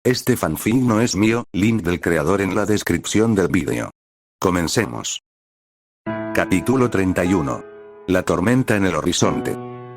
Este fanfic no es mío, link del creador en la descripción del vídeo. Comencemos. Capítulo 31. La tormenta en el horizonte.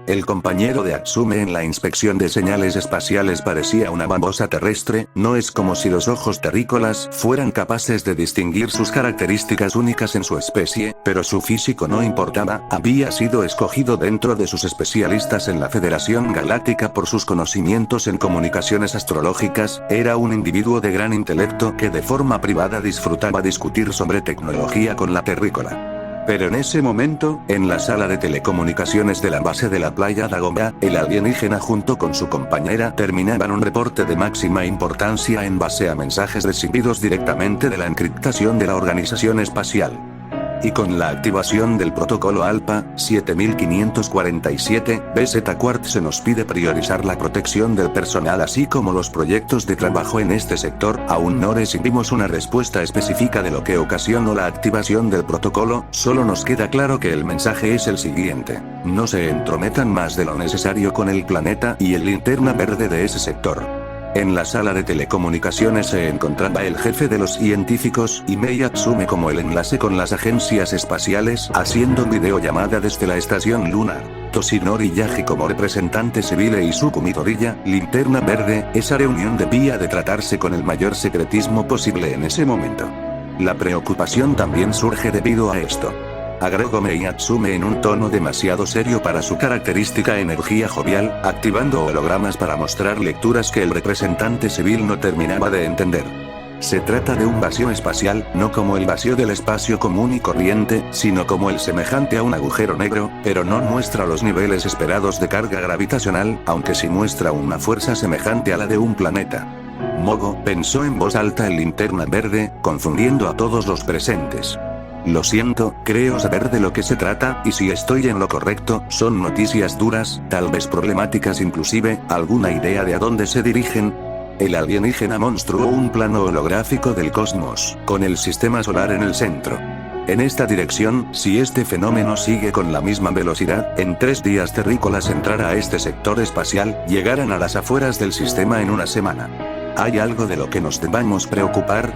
El compañero de Atsume en la inspección de señales espaciales parecía una babosa terrestre. No es como si los ojos terrícolas fueran capaces de distinguir sus características únicas en su especie, pero su físico no importaba. Había sido escogido dentro de sus especialistas en la Federación Galáctica por sus conocimientos en comunicaciones astrológicas. Era un individuo de gran intelecto que de forma privada disfrutaba discutir sobre tecnología con la terrícola. Pero en ese momento, en la sala de telecomunicaciones de la base de la playa Dagobah, el alienígena junto con su compañera terminaban un reporte de máxima importancia en base a mensajes recibidos directamente de la encriptación de la Organización Espacial. Y con la activación del protocolo ALPA 7547, BZ Quart se nos pide priorizar la protección del personal así como los proyectos de trabajo en este sector. Aún no recibimos una respuesta específica de lo que ocasionó la activación del protocolo, solo nos queda claro que el mensaje es el siguiente: no se entrometan más de lo necesario con el planeta y el linterna verde de ese sector. En la sala de telecomunicaciones se encontraba el jefe de los científicos, Imei Atsume como el enlace con las agencias espaciales, haciendo videollamada desde la estación lunar. Toshinori Yaji como representante civil e Izuku Midoriya, linterna verde. Esa reunión debía de tratarse con el mayor secretismo posible en ese momento. La preocupación también surge debido a esto. Agregó Mei Atsume en un tono demasiado serio para su característica energía jovial, activando hologramas para mostrar lecturas que el representante civil no terminaba de entender. Se trata de un vacío espacial, no como el vacío del espacio común y corriente, sino como el semejante a un agujero negro, pero no muestra los niveles esperados de carga gravitacional, aunque sí muestra una fuerza semejante a la de un planeta. Mogo, pensó en voz alta el linterna verde, confundiendo a todos los presentes. Lo siento, creo saber de lo que se trata, y si estoy en lo correcto, son noticias duras, tal vez problemáticas inclusive. ¿Alguna idea de a dónde se dirigen? El alienígena mostró un plano holográfico del cosmos, con el sistema solar en el centro. En esta dirección, si este fenómeno sigue con la misma velocidad, en 3 días terrícolas entrar a este sector espacial, llegarán a las afueras del sistema en una semana. ¿Hay algo de lo que nos debamos preocupar?,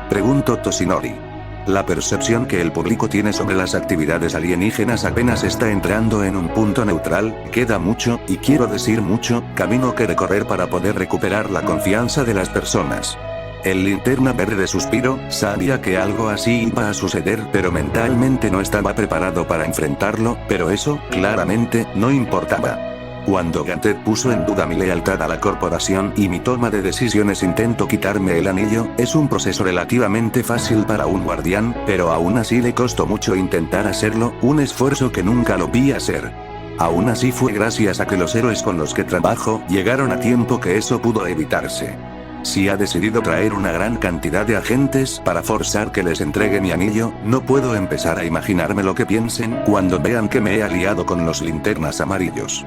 preguntó Toshinori. La percepción que el público tiene sobre las actividades alienígenas apenas está entrando en un punto neutral. Queda mucho, y quiero decir mucho, camino que recorrer para poder recuperar la confianza de las personas. El linterna verde suspiró, sabía que algo así iba a suceder, pero mentalmente no estaba preparado para enfrentarlo, pero eso, claramente, no importaba. Cuando Gantet puso en duda mi lealtad a la corporación y mi toma de decisiones, intentó quitarme el anillo. Es un proceso relativamente fácil para un guardián, pero aún así le costó mucho intentar hacerlo, un esfuerzo que nunca lo vi hacer. Aún así fue gracias a que los héroes con los que trabajo llegaron a tiempo que eso pudo evitarse. Si ha decidido traer una gran cantidad de agentes para forzar que les entregue mi anillo, no puedo empezar a imaginarme lo que piensen cuando vean que me he aliado con los linternas amarillos.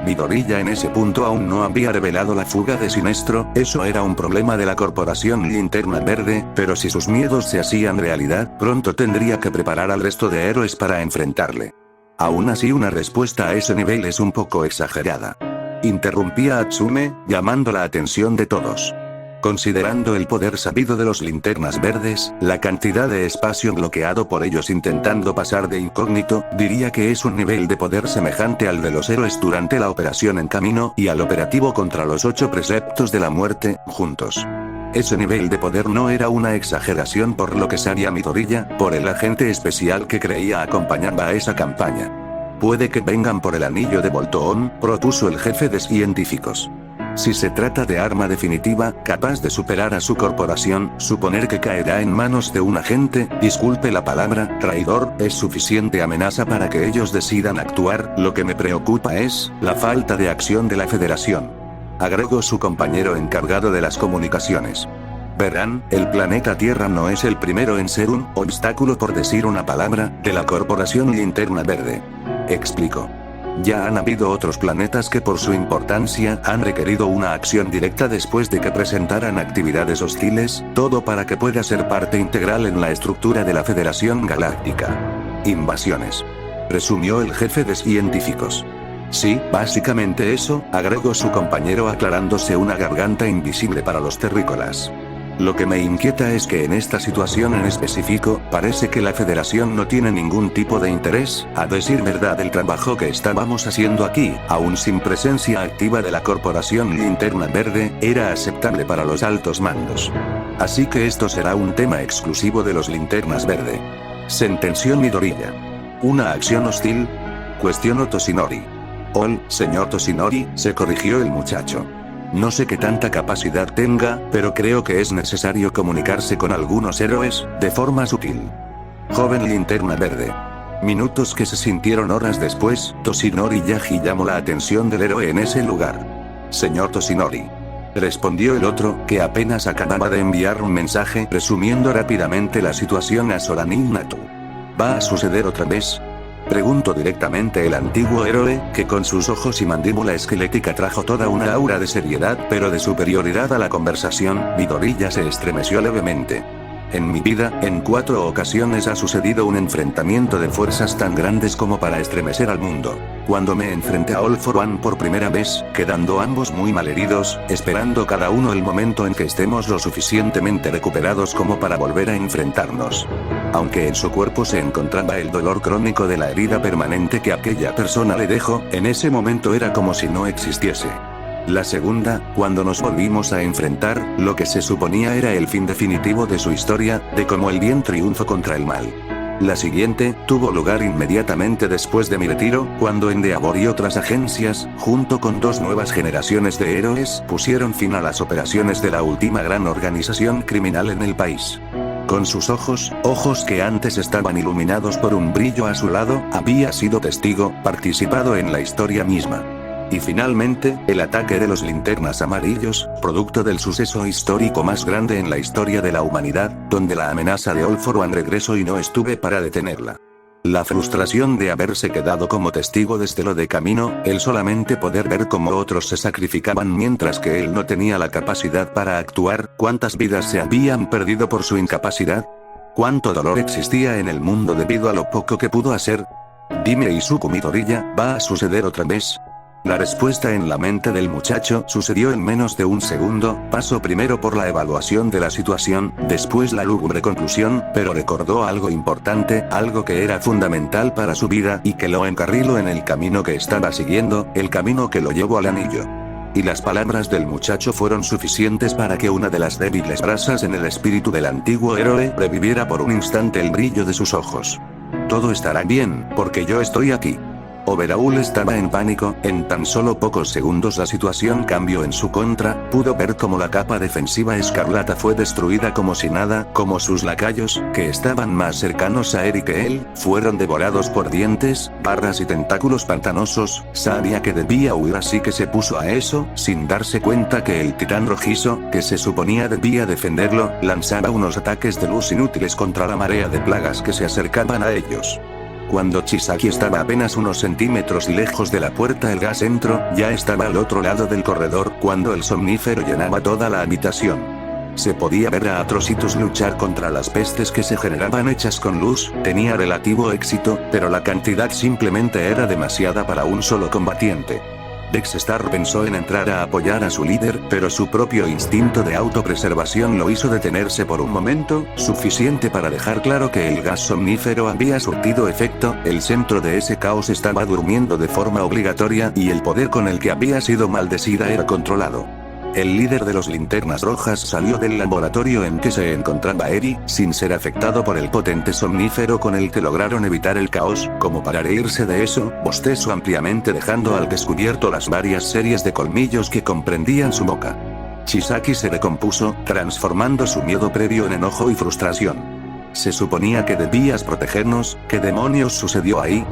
Midoriya en ese punto aún no había revelado la fuga de Sinestro. Eso era un problema de la corporación Linterna Verde, pero si sus miedos se hacían realidad, pronto tendría que preparar al resto de héroes para enfrentarle. Aún así, una respuesta a ese nivel es un poco exagerada. Interrumpía a Atsume, llamando la atención de todos. Considerando el poder sabido de los linternas verdes, la cantidad de espacio bloqueado por ellos intentando pasar de incógnito, diría que es un nivel de poder semejante al de los héroes durante la operación En Camino y al operativo contra los 8 preceptos de la muerte, juntos. Ese nivel de poder no era una exageración, por lo que sabía Midoriya, por el agente especial que creía acompañaba a esa campaña. Puede que vengan por el anillo de Volthoon, propuso el jefe de científicos. Si se trata de arma definitiva, capaz de superar a su corporación, suponer que caerá en manos de un agente, disculpe la palabra, traidor, es suficiente amenaza para que ellos decidan actuar. Lo que me preocupa es la falta de acción de la Federación, agregó su compañero encargado de las comunicaciones. Verán, el planeta Tierra no es el primero en ser un obstáculo, por decir una palabra, de la corporación Linterna Verde, explicó. Ya han habido otros planetas que por su importancia han requerido una acción directa después de que presentaran actividades hostiles, todo para que pueda ser parte integral en la estructura de la Federación Galáctica. Invasiones, resumió el jefe de científicos. Sí, básicamente eso, agregó su compañero aclarándose una garganta invisible para los terrícolas. Lo que me inquieta es que en esta situación en específico, parece que la Federación no tiene ningún tipo de interés, a decir verdad el trabajo que estábamos haciendo aquí, aún sin presencia activa de la Corporación Linterna Verde, era aceptable para los altos mandos. Así que esto será un tema exclusivo de los Linternas Verde. Sentenció Midoriya. ¿Una acción hostil? Cuestionó Toshinori. Señor Toshinori, se corrigió el muchacho. No sé qué tanta capacidad tenga, pero creo que es necesario comunicarse con algunos héroes, de forma sutil. Joven Linterna Verde. Minutos que se sintieron horas después, Toshinori Yagi llamó la atención del héroe en ese lugar. Señor Toshinori. Respondió el otro, que apenas acababa de enviar un mensaje resumiendo rápidamente la situación a Soranin Natu. ¿Va a suceder otra vez? Preguntó directamente el antiguo héroe, que con sus ojos y mandíbula esquelética trajo toda una aura de seriedad pero de superioridad a la conversación. Midoriya se estremeció levemente. En mi vida, en 4 ocasiones ha sucedido un enfrentamiento de fuerzas tan grandes como para estremecer al mundo. Cuando me enfrenté a All for One por primera vez, quedando ambos muy malheridos, esperando cada uno el momento en que estemos lo suficientemente recuperados como para volver a enfrentarnos. Aunque en su cuerpo se encontraba el dolor crónico de la herida permanente que aquella persona le dejó, en ese momento era como si no existiese. La segunda, cuando nos volvimos a enfrentar, lo que se suponía era el fin definitivo de su historia, de cómo el bien triunfó contra el mal. La siguiente, tuvo lugar inmediatamente después de mi retiro, cuando Endeavor y otras agencias, junto con 2 nuevas generaciones de héroes, pusieron fin a las operaciones de la última gran organización criminal en el país. Con sus ojos que antes estaban iluminados por un brillo azulado, había sido testigo, participado en la historia misma. Y finalmente, el ataque de los linternas amarillos, producto del suceso histórico más grande en la historia de la humanidad, donde la amenaza de All for One regresó y no estuve para detenerla. La frustración de haberse quedado como testigo desde lo de camino, el solamente poder ver cómo otros se sacrificaban mientras que él no tenía la capacidad para actuar, cuántas vidas se habían perdido por su incapacidad, cuánto dolor existía en el mundo debido a lo poco que pudo hacer. Dime Izuku Midoriya, ¿va a suceder otra vez? La respuesta en la mente del muchacho sucedió en menos de un segundo, pasó primero por la evaluación de la situación, después la lúgubre conclusión, pero recordó algo importante, algo que era fundamental para su vida y que lo encarriló en el camino que estaba siguiendo, el camino que lo llevó al anillo. Y las palabras del muchacho fueron suficientes para que una de las débiles brasas en el espíritu del antiguo héroe reviviera por un instante el brillo de sus ojos. Todo estará bien, porque yo estoy aquí. Overhaul estaba en pánico, en tan solo pocos segundos la situación cambió en su contra, pudo ver cómo la capa defensiva escarlata fue destruida como si nada, como sus lacayos, que estaban más cercanos a Eri que él, fueron devorados por dientes, barras y tentáculos pantanosos. Sabía que debía huir así que se puso a eso, sin darse cuenta que el titán rojizo, que se suponía debía defenderlo, lanzaba unos ataques de luz inútiles contra la marea de plagas que se acercaban a ellos. Cuando Chisaki estaba apenas unos centímetros lejos de la puerta el gas entró, ya estaba al otro lado del corredor cuando el somnífero llenaba toda la habitación. Se podía ver a Atrocitus luchar contra las pestes que se generaban hechas con luz, tenía relativo éxito, pero la cantidad simplemente era demasiada para un solo combatiente. Dexstar pensó en entrar a apoyar a su líder, pero su propio instinto de autopreservación lo hizo detenerse por un momento, suficiente para dejar claro que el gas somnífero había surtido efecto, el centro de ese caos estaba durmiendo de forma obligatoria y el poder con el que había sido maldecida era controlado. El líder de los linternas rojas salió del laboratorio en que se encontraba Eri, sin ser afectado por el potente somnífero con el que lograron evitar el caos, como para reírse de eso, bostezó ampliamente dejando al descubierto las varias series de colmillos que comprendían su boca. Chisaki se recompuso, transformando su miedo previo en enojo y frustración. Se suponía que debías protegernos, ¿qué demonios sucedió ahí?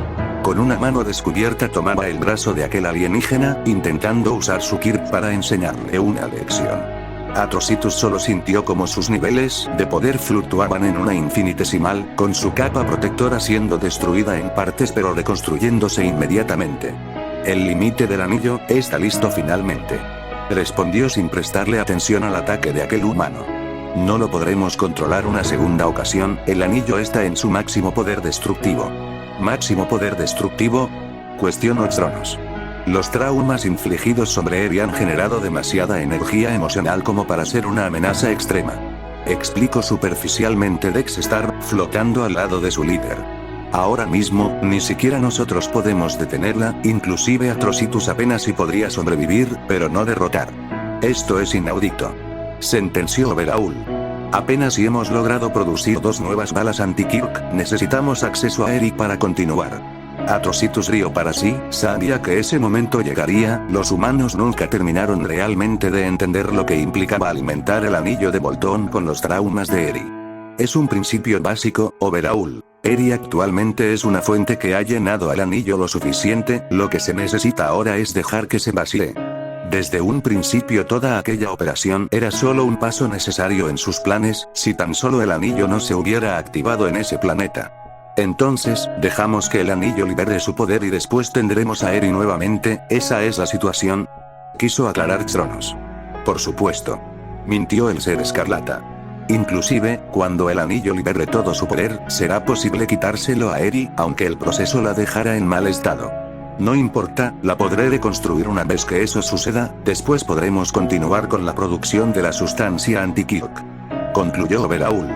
Con una mano descubierta tomaba el brazo de aquel alienígena, intentando usar su Kirp para enseñarle una lección. Atrocitus solo sintió como sus niveles de poder fluctuaban en una infinitesimal, con su capa protectora siendo destruida en partes pero reconstruyéndose inmediatamente. El límite del anillo está listo finalmente. Respondió sin prestarle atención al ataque de aquel humano. No lo podremos controlar una segunda ocasión, el anillo está en su máximo poder destructivo. ¿Máximo poder destructivo? Cuestionó Xronos. Los traumas infligidos sobre Eri han generado demasiada energía emocional como para ser una amenaza extrema. Explicó superficialmente Dexstar, flotando al lado de su líder. Ahora mismo, ni siquiera nosotros podemos detenerla, inclusive Atrocitus apenas si podría sobrevivir, pero no derrotar. Esto es inaudito. Sentenció Overhaul. Apenas si hemos logrado producir 2 nuevas balas anti-Kirk, necesitamos acceso a Eri para continuar. Atrocitus rió para sí, sabía que ese momento llegaría, los humanos nunca terminaron realmente de entender lo que implicaba alimentar el anillo de Boltón con los traumas de Eri. Es un principio básico, Overhaul. Eri actualmente es una fuente que ha llenado al anillo lo suficiente, lo que se necesita ahora es dejar que se vacíe. Desde un principio toda aquella operación era solo un paso necesario en sus planes, si tan solo el anillo no se hubiera activado en ese planeta. Entonces, dejamos que el anillo libere su poder y después tendremos a Eri nuevamente, esa es la situación. Quiso aclarar Cronos. Por supuesto. Mintió el ser escarlata. Inclusive, cuando el anillo libere todo su poder, será posible quitárselo a Eri, aunque el proceso la dejara en mal estado. No importa, la podré reconstruir una vez que eso suceda, después podremos continuar con la producción de la sustancia anti-Kirk. Concluyó Overhaul.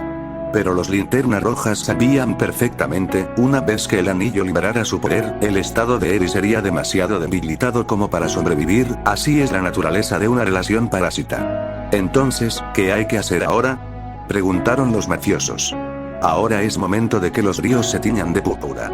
Pero los Linternas Rojas sabían perfectamente, una vez que el anillo liberara su poder, el estado de Eri sería demasiado debilitado como para sobrevivir, así es la naturaleza de una relación parásita. Entonces, ¿qué hay que hacer ahora?, preguntaron los mafiosos. Ahora es momento de que los ríos se tiñan de púrpura.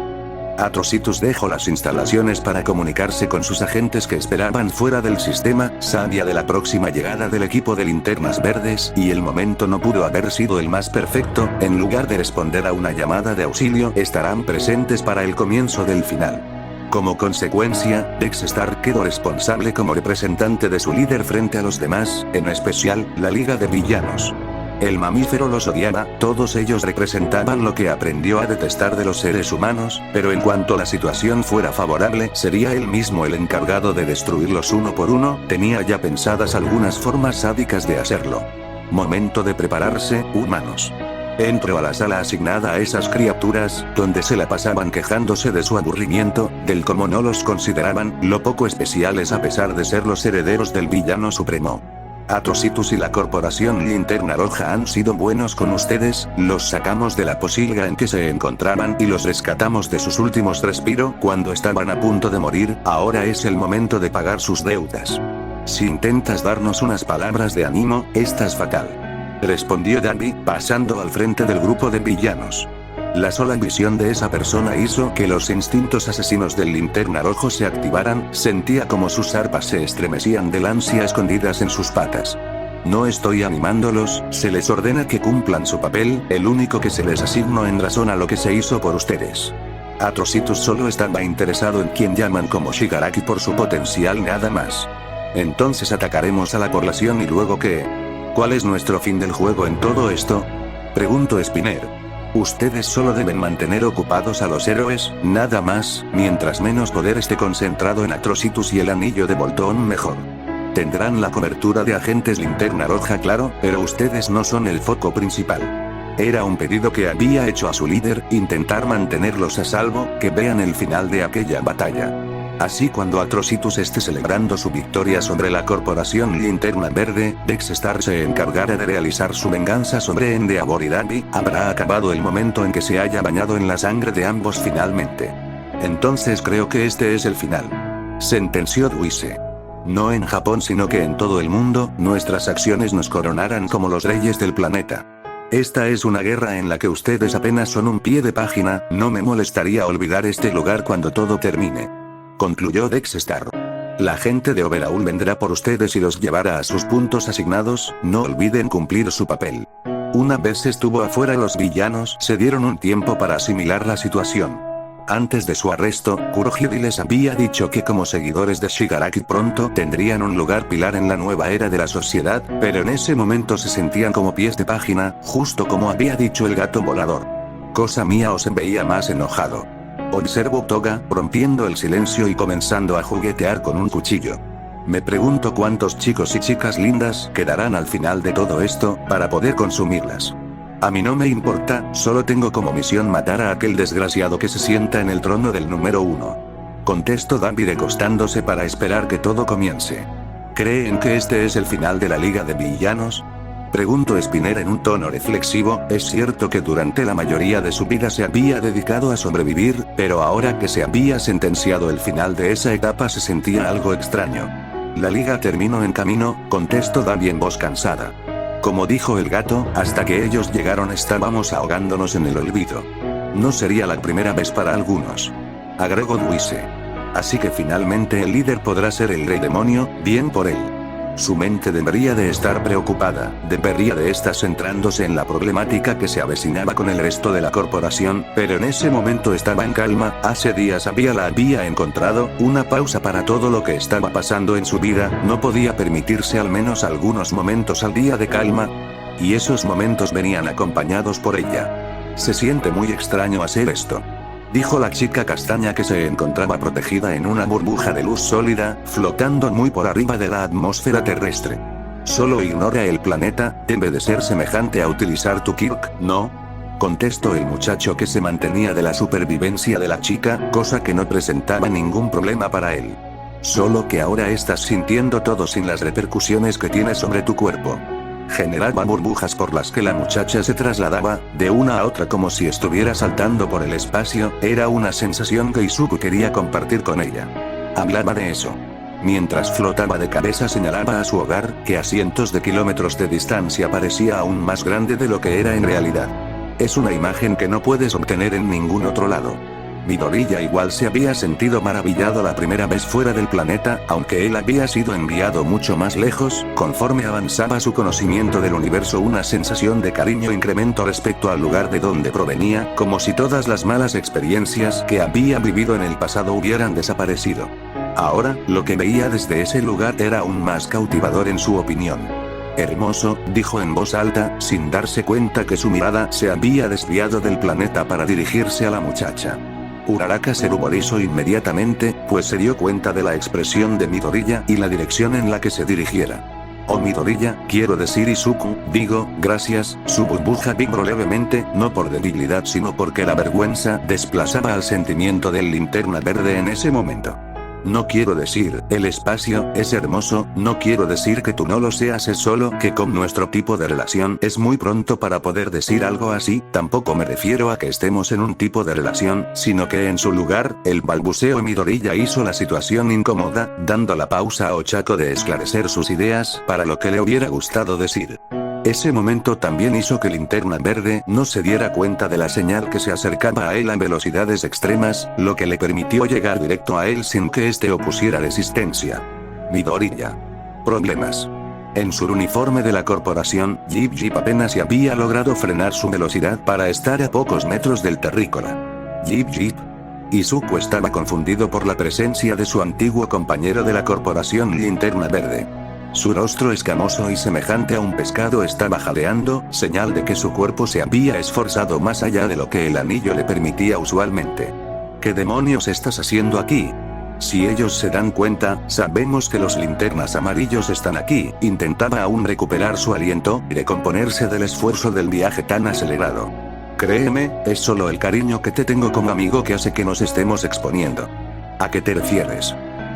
Atrocitus dejó las instalaciones para comunicarse con sus agentes que esperaban fuera del sistema, sabía de la próxima llegada del equipo de Linternas Verdes, y el momento no pudo haber sido el más perfecto, en lugar de responder a una llamada de auxilio, estarán presentes para el comienzo del final. Como consecuencia, Dexstar quedó responsable como representante de su líder frente a los demás, en especial, la Liga de Villanos. El mamífero los odiaba, todos ellos representaban lo que aprendió a detestar de los seres humanos, pero en cuanto la situación fuera favorable, sería él mismo el encargado de destruirlos uno por uno, tenía ya pensadas algunas formas sádicas de hacerlo. Momento de prepararse, humanos. Entró a la sala asignada a esas criaturas, donde se la pasaban quejándose de su aburrimiento, del cómo no los consideraban, lo poco especiales a pesar de ser los herederos del villano supremo. Atrocitus y la corporación Linterna Roja han sido buenos con ustedes, los sacamos de la posilga en que se encontraban y los rescatamos de sus últimos respiros cuando estaban a punto de morir, ahora es el momento de pagar sus deudas. Si intentas darnos unas palabras de ánimo, estás fatal. Respondió David, pasando al frente del grupo de villanos. La sola visión de esa persona hizo que los instintos asesinos del Linterna Rojo se activaran, sentía como sus arpas se estremecían del ansia escondidas en sus patas. No estoy animándolos, se les ordena que cumplan su papel, el único que se les asignó en razón a lo que se hizo por ustedes. Atrocitus solo estaba interesado en quien llaman como Shigaraki por su potencial nada más. Entonces atacaremos a la población y luego ¿qué? ¿Cuál es nuestro fin del juego en todo esto?, preguntó Spinner. Ustedes solo deben mantener ocupados a los héroes, nada más, mientras menos poder esté concentrado en Atrocitus y el anillo de Boltón mejor. Tendrán la cobertura de agentes Linterna Roja claro, pero ustedes no son el foco principal. Era un pedido que había hecho a su líder, intentar mantenerlos a salvo, que vean el final de aquella batalla. Así cuando Atrocitus esté celebrando su victoria sobre la corporación Linterna Verde, Dexstar se encargará de realizar su venganza sobre Endeavor y Davi, habrá acabado el momento en que se haya bañado en la sangre de ambos finalmente. Entonces creo que este es el final. Sentenció Duise. No en Japón sino que en todo el mundo, nuestras acciones nos coronarán como los reyes del planeta. Esta es una guerra en la que ustedes apenas son un pie de página, no me molestaría olvidar este lugar cuando todo termine. Concluyó Dexstar. La gente de Overhaul vendrá por ustedes y los llevará a sus puntos asignados, no olviden cumplir su papel. Una vez estuvo afuera los villanos se dieron un tiempo para asimilar la situación. Antes de su arresto, Kurohige les había dicho que como seguidores de Shigaraki pronto tendrían un lugar pilar en la nueva era de la sociedad, pero en ese momento se sentían como pies de página, justo como había dicho el gato volador. Cosa mía os veía más enojado. Observó Toga, rompiendo el silencio y comenzando a juguetear con un cuchillo. Me pregunto cuántos chicos y chicas lindas quedarán al final de todo esto, para poder consumirlas. A mí no me importa, solo tengo como misión matar a aquel desgraciado que se sienta en el trono del número 1. Contestó David recostándose para esperar que todo comience. ¿Creen que este es el final de la Liga de Villanos? Preguntó Spinner en un tono reflexivo. Es cierto que durante la mayoría de su vida se había dedicado a sobrevivir, pero ahora que se había sentenciado el final de esa etapa se sentía algo extraño. La liga terminó en camino, contestó David en voz cansada. Como dijo el gato, hasta que ellos llegaron estábamos ahogándonos en el olvido. No sería la primera vez para algunos. Agregó Dweezil. Así que finalmente el líder podrá ser el rey demonio, bien por él. Su mente debería de estar preocupada, debería de estar centrándose en la problemática que se avecinaba con el resto de la corporación, pero en ese momento estaba en calma. Hace días había encontrado una pausa para todo lo que estaba pasando en su vida, no podía permitirse al menos algunos momentos al día de calma, y esos momentos venían acompañados por ella. Se siente muy extraño hacer esto, dijo la chica castaña que se encontraba protegida en una burbuja de luz sólida, flotando muy por arriba de la atmósfera terrestre. Solo ignora el planeta, debe de ser semejante a utilizar tu Kirk, ¿no? Contestó el muchacho que se mantenía de la supervivencia de la chica, cosa que no presentaba ningún problema para él. Solo que ahora estás sintiendo todo sin las repercusiones que tiene sobre tu cuerpo. Generaba burbujas por las que la muchacha se trasladaba, de una a otra como si estuviera saltando por el espacio, era una sensación que Izuku quería compartir con ella. Hablaba de eso. Mientras flotaba de cabeza señalaba a su hogar, que a cientos de kilómetros de distancia parecía aún más grande de lo que era en realidad. Es una imagen que no puedes obtener en ningún otro lado. Midoriya igual se había sentido maravillado la primera vez fuera del planeta, aunque él había sido enviado mucho más lejos. Conforme avanzaba su conocimiento del universo, una sensación de cariño incrementó respecto al lugar de donde provenía, como si todas las malas experiencias que había vivido en el pasado hubieran desaparecido. Ahora, lo que veía desde ese lugar era aún más cautivador en su opinión. Hermoso, dijo en voz alta, sin darse cuenta que su mirada se había desviado del planeta para dirigirse a la muchacha. Uraraka se ruborizó inmediatamente, pues se dio cuenta de la expresión de Midoriya y la dirección en la que se dirigiera. Oh Midoriya, quiero decir Izuku, digo, gracias. Su burbuja vibró levemente, no por debilidad sino porque la vergüenza desplazaba al sentimiento del Linterna Verde en ese momento. No quiero decir, el espacio es hermoso, no quiero decir que tú no lo seas, es solo que con nuestro tipo de relación es muy pronto para poder decir algo así, tampoco me refiero a que estemos en un tipo de relación, sino que en su lugar, el balbuceo Midoriya hizo la situación incómoda, dando la pausa a Ochako de esclarecer sus ideas, para lo que le hubiera gustado decir. Ese momento también hizo que Linterna Verde no se diera cuenta de la señal que se acercaba a él a velocidades extremas, lo que le permitió llegar directo a él sin que éste opusiera resistencia. Midoriya. Problemas. En su uniforme de la corporación, Jip apenas si había logrado frenar su velocidad para estar a pocos metros del terrícola. Jip. Izuku estaba confundido por la presencia de su antiguo compañero de la corporación Linterna Verde. Su rostro escamoso y semejante a un pescado estaba jadeando, señal de que su cuerpo se había esforzado más allá de lo que el anillo le permitía usualmente. ¿Qué demonios estás haciendo aquí? Si ellos se dan cuenta, sabemos que los linternas amarillos están aquí. Intentaba aún recuperar su aliento y recomponerse del esfuerzo del viaje tan acelerado. Créeme, es solo el cariño que te tengo como amigo que hace que nos estemos exponiendo. ¿A qué te refieres?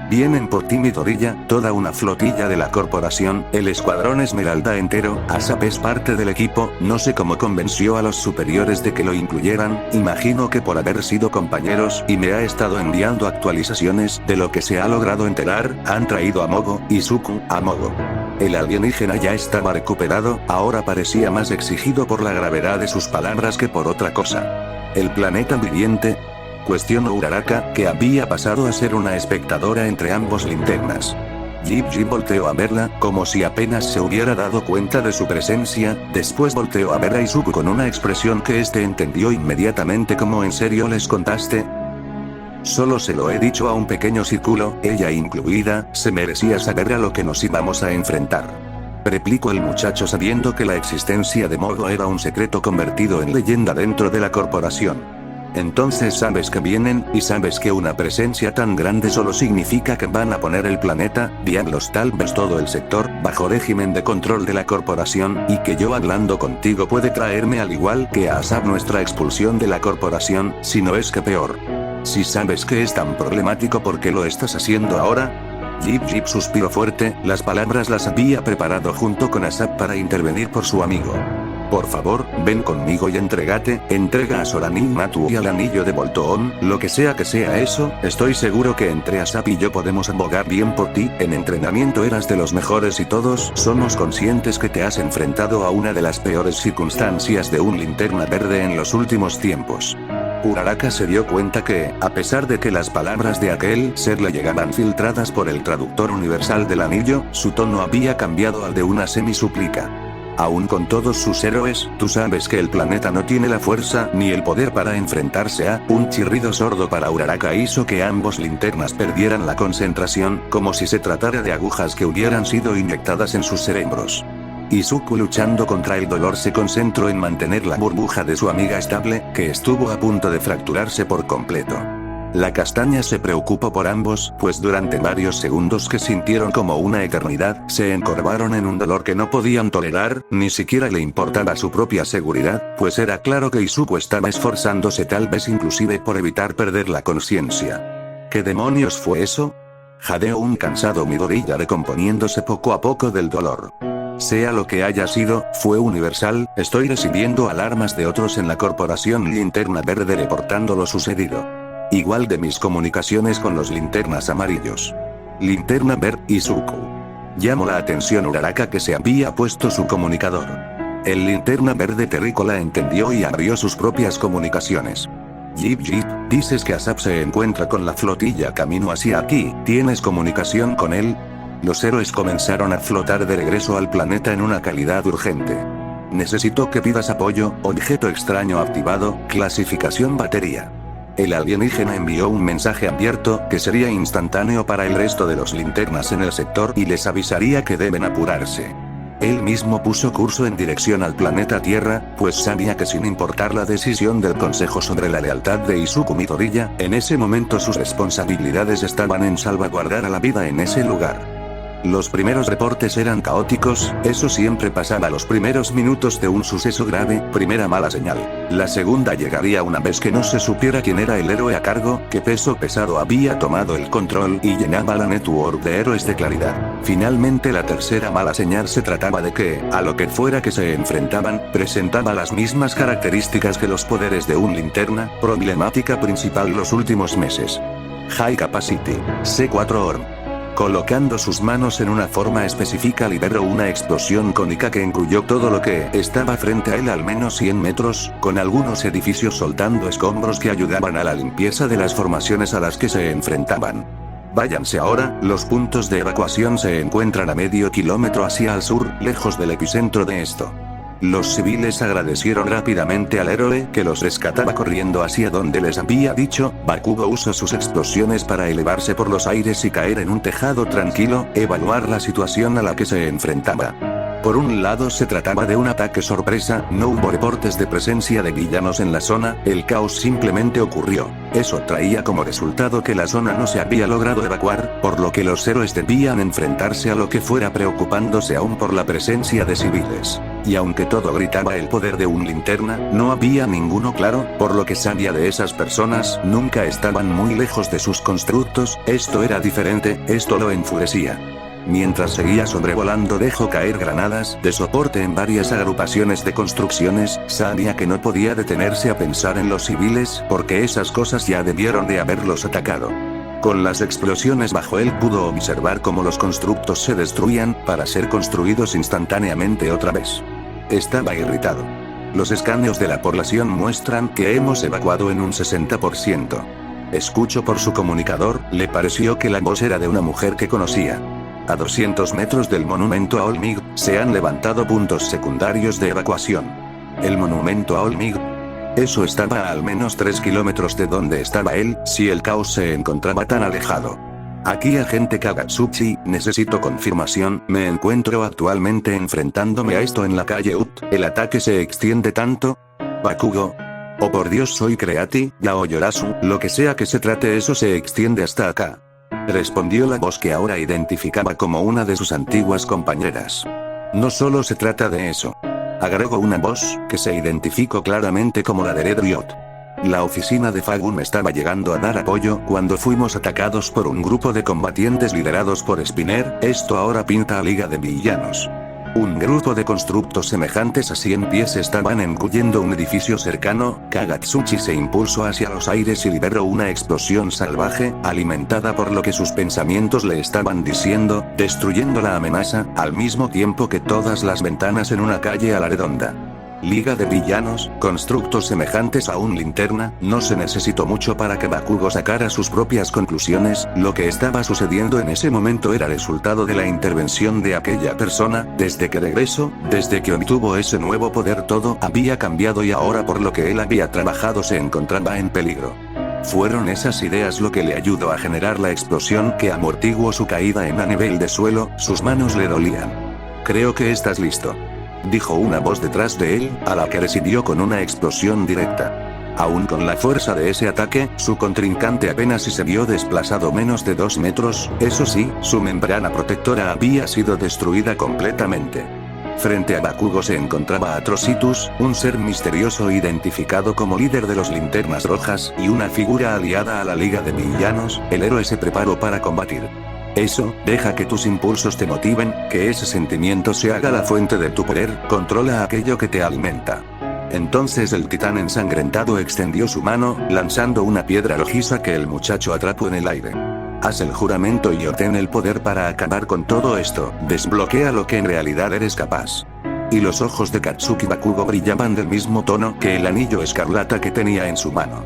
Vienen por ti Midoriya, toda una flotilla de la corporación, el escuadrón Esmeralda entero. Asap es parte del equipo, no sé cómo convenció a los superiores de que lo incluyeran, imagino que por haber sido compañeros, y me ha estado enviando actualizaciones de lo que se ha logrado enterar. Han traído a Mogo, Izuku, a Mogo. El alienígena ya estaba recuperado, ahora parecía más exigido por la gravedad de sus palabras que por otra cosa. ¿El planeta viviente? Cuestionó Uraraka, que había pasado a ser una espectadora entre ambos linternas. Jip volteó a verla, como si apenas se hubiera dado cuenta de su presencia, después volteó a ver a Izuku con una expresión que este entendió inmediatamente como ¿en serio les contaste? Solo se lo he dicho a un pequeño círculo, ella incluida, se merecía saber a lo que nos íbamos a enfrentar. Replicó el muchacho sabiendo que la existencia de Mogo era un secreto convertido en leyenda dentro de la corporación. Entonces sabes que vienen, y sabes que una presencia tan grande solo significa que van a poner el planeta, diablos tal vez todo el sector, bajo régimen de control de la corporación, y que yo hablando contigo puede traerme al igual que a Asap nuestra expulsión de la corporación, si no es que peor. Si sabes que es tan problemático, ¿por qué lo estás haciendo ahora? Jip suspiró fuerte, las palabras las había preparado junto con Asap para intervenir por su amigo. Por favor, ven conmigo y entrégate, entrega a Soranin Matu y al anillo de Voltón, lo que sea eso, estoy seguro que entre Asap y yo podemos abogar bien por ti, en entrenamiento eras de los mejores y todos somos conscientes que te has enfrentado a una de las peores circunstancias de un linterna verde en los últimos tiempos. Uraraka se dio cuenta que, a pesar de que las palabras de aquel ser le llegaban filtradas por el traductor universal del anillo, su tono había cambiado al de una semisúplica. Aún con todos sus héroes, tú sabes que el planeta no tiene la fuerza ni el poder para enfrentarse a... Un chirrido sordo para Uraraka hizo que ambos linternas perdieran la concentración, como si se tratara de agujas que hubieran sido inyectadas en sus cerebros. Izuku, luchando contra el dolor, se concentró en mantener la burbuja de su amiga estable, que estuvo a punto de fracturarse por completo. La castaña se preocupó por ambos, pues durante varios segundos que sintieron como una eternidad, se encorvaron en un dolor que no podían tolerar, ni siquiera le importaba su propia seguridad, pues era claro que Izuku estaba esforzándose, tal vez inclusive por evitar perder la conciencia. ¿Qué demonios fue eso? Jadeó un cansado Midoriya, recomponiéndose poco a poco del dolor. Sea lo que haya sido, fue universal, estoy recibiendo alarmas de otros en la corporación Linterna Verde reportando lo sucedido. Igual de mis comunicaciones con los linternas amarillos. Linterna Verde, Izuku. Llamó la atención Uraraka, que se había puesto su comunicador. El linterna verde terrícola entendió y abrió sus propias comunicaciones. Jip, dices que Asap se encuentra con la flotilla camino hacia aquí, ¿tienes comunicación con él? Los héroes comenzaron a flotar de regreso al planeta en una calidad urgente. Necesito que pidas apoyo, objeto extraño activado, clasificación batería. El alienígena envió un mensaje abierto, que sería instantáneo para el resto de los linternas en el sector y les avisaría que deben apurarse. Él mismo puso curso en dirección al planeta Tierra, pues sabía que sin importar la decisión del Consejo sobre la lealtad de Izuku Midoriya, en ese momento sus responsabilidades estaban en salvaguardar a la vida en ese lugar. Los primeros reportes eran caóticos, eso siempre pasaba los primeros minutos de un suceso grave, primera mala señal. La segunda llegaría una vez que no se supiera quién era el héroe a cargo, qué peso pesado había tomado el control y llenaba la network de héroes de claridad. Finalmente la tercera mala señal se trataba de que, a lo que fuera que se enfrentaban, presentaba las mismas características que los poderes de un linterna, problemática principal los últimos meses. High Capacity, C4 Orm. Colocando sus manos en una forma específica liberó una explosión cónica que engulló todo lo que estaba frente a él al menos 100 metros, con algunos edificios soltando escombros que ayudaban a la limpieza de las formaciones a las que se enfrentaban. Váyanse ahora, los puntos de evacuación se encuentran a medio kilómetro hacia el sur, lejos del epicentro de esto. Los civiles agradecieron rápidamente al héroe, que los rescataba corriendo hacia donde les había dicho. Bakugo usó sus explosiones para elevarse por los aires y caer en un tejado tranquilo, evaluar la situación a la que se enfrentaba. Por un lado se trataba de un ataque sorpresa, no hubo reportes de presencia de villanos en la zona, el caos simplemente ocurrió. Eso traía como resultado que la zona no se había logrado evacuar, por lo que los héroes debían enfrentarse a lo que fuera, preocupándose aún por la presencia de civiles. Y aunque todo gritaba el poder de un linterna, no había ninguno claro, por lo que sabía de esas personas, nunca estaban muy lejos de sus constructos, esto era diferente, esto lo enfurecía. Mientras seguía sobrevolando dejó caer granadas de soporte en varias agrupaciones de construcciones, sabía que no podía detenerse a pensar en los civiles, porque esas cosas ya debieron de haberlos atacado. Con las explosiones bajo él pudo observar cómo los constructos se destruían, para ser construidos instantáneamente otra vez. Estaba irritado. Los escaneos de la población muestran que hemos evacuado en un 60%. Escuchó por su comunicador, le pareció que la voz era de una mujer que conocía. A 200 metros del monumento a Olmig, se han levantado puntos secundarios de evacuación. El monumento a Olmig. Eso estaba a al menos 3 kilómetros de donde estaba él, si el caos se encontraba tan alejado. Aquí agente Kagatsuchi, necesito confirmación, me encuentro actualmente enfrentándome a esto en la calle Ut, ¿el ataque se extiende tanto? Bakugo. Oh por Dios, soy Creati, Yaoyorazu, lo que sea que se trate, eso se extiende hasta acá. Respondió la voz que ahora identificaba como una de sus antiguas compañeras. No solo se trata de eso. Agregó una voz, que se identificó claramente como la de Red Riot. La oficina de Fagun estaba llegando a dar apoyo cuando fuimos atacados por un grupo de combatientes liderados por Spinner. Esto ahora pinta a Liga de Villanos. Un grupo de constructos semejantes a 100 pies estaban engullendo un edificio cercano. Kagatsuchi se impulsó hacia los aires y liberó una explosión salvaje, alimentada por lo que sus pensamientos le estaban diciendo, destruyendo la amenaza, al mismo tiempo que todas las ventanas en una calle a la redonda. Liga de villanos, constructos semejantes a un linterna. No se necesitó mucho para que Bakugo sacara sus propias conclusiones. Lo que estaba sucediendo en ese momento era resultado de la intervención de aquella persona. Desde que regresó, desde que obtuvo ese nuevo poder, todo había cambiado y ahora por lo que él había trabajado se encontraba en peligro. Fueron esas ideas lo que le ayudó a generar la explosión que amortiguó su caída en a nivel de suelo. Sus manos le dolían. Creo que estás listo, dijo una voz detrás de él, a la que recibió con una explosión directa. Aún con la fuerza de ese ataque, su contrincante apenas si se vio desplazado menos de 2 metros, eso sí, su membrana protectora había sido destruida completamente. Frente a Bakugo se encontraba Atrocitus, un ser misterioso identificado como líder de los Linternas Rojas, y una figura aliada a la Liga de Villanos. El héroe se preparó para combatir. Eso, deja que tus impulsos te motiven, que ese sentimiento se haga la fuente de tu poder, controla aquello que te alimenta. Entonces el titán ensangrentado extendió su mano, lanzando una piedra rojiza que el muchacho atrapó en el aire. Haz el juramento y obtén el poder para acabar con todo esto, desbloquea lo que en realidad eres capaz. Y los ojos de Katsuki Bakugo brillaban del mismo tono que el anillo escarlata que tenía en su mano.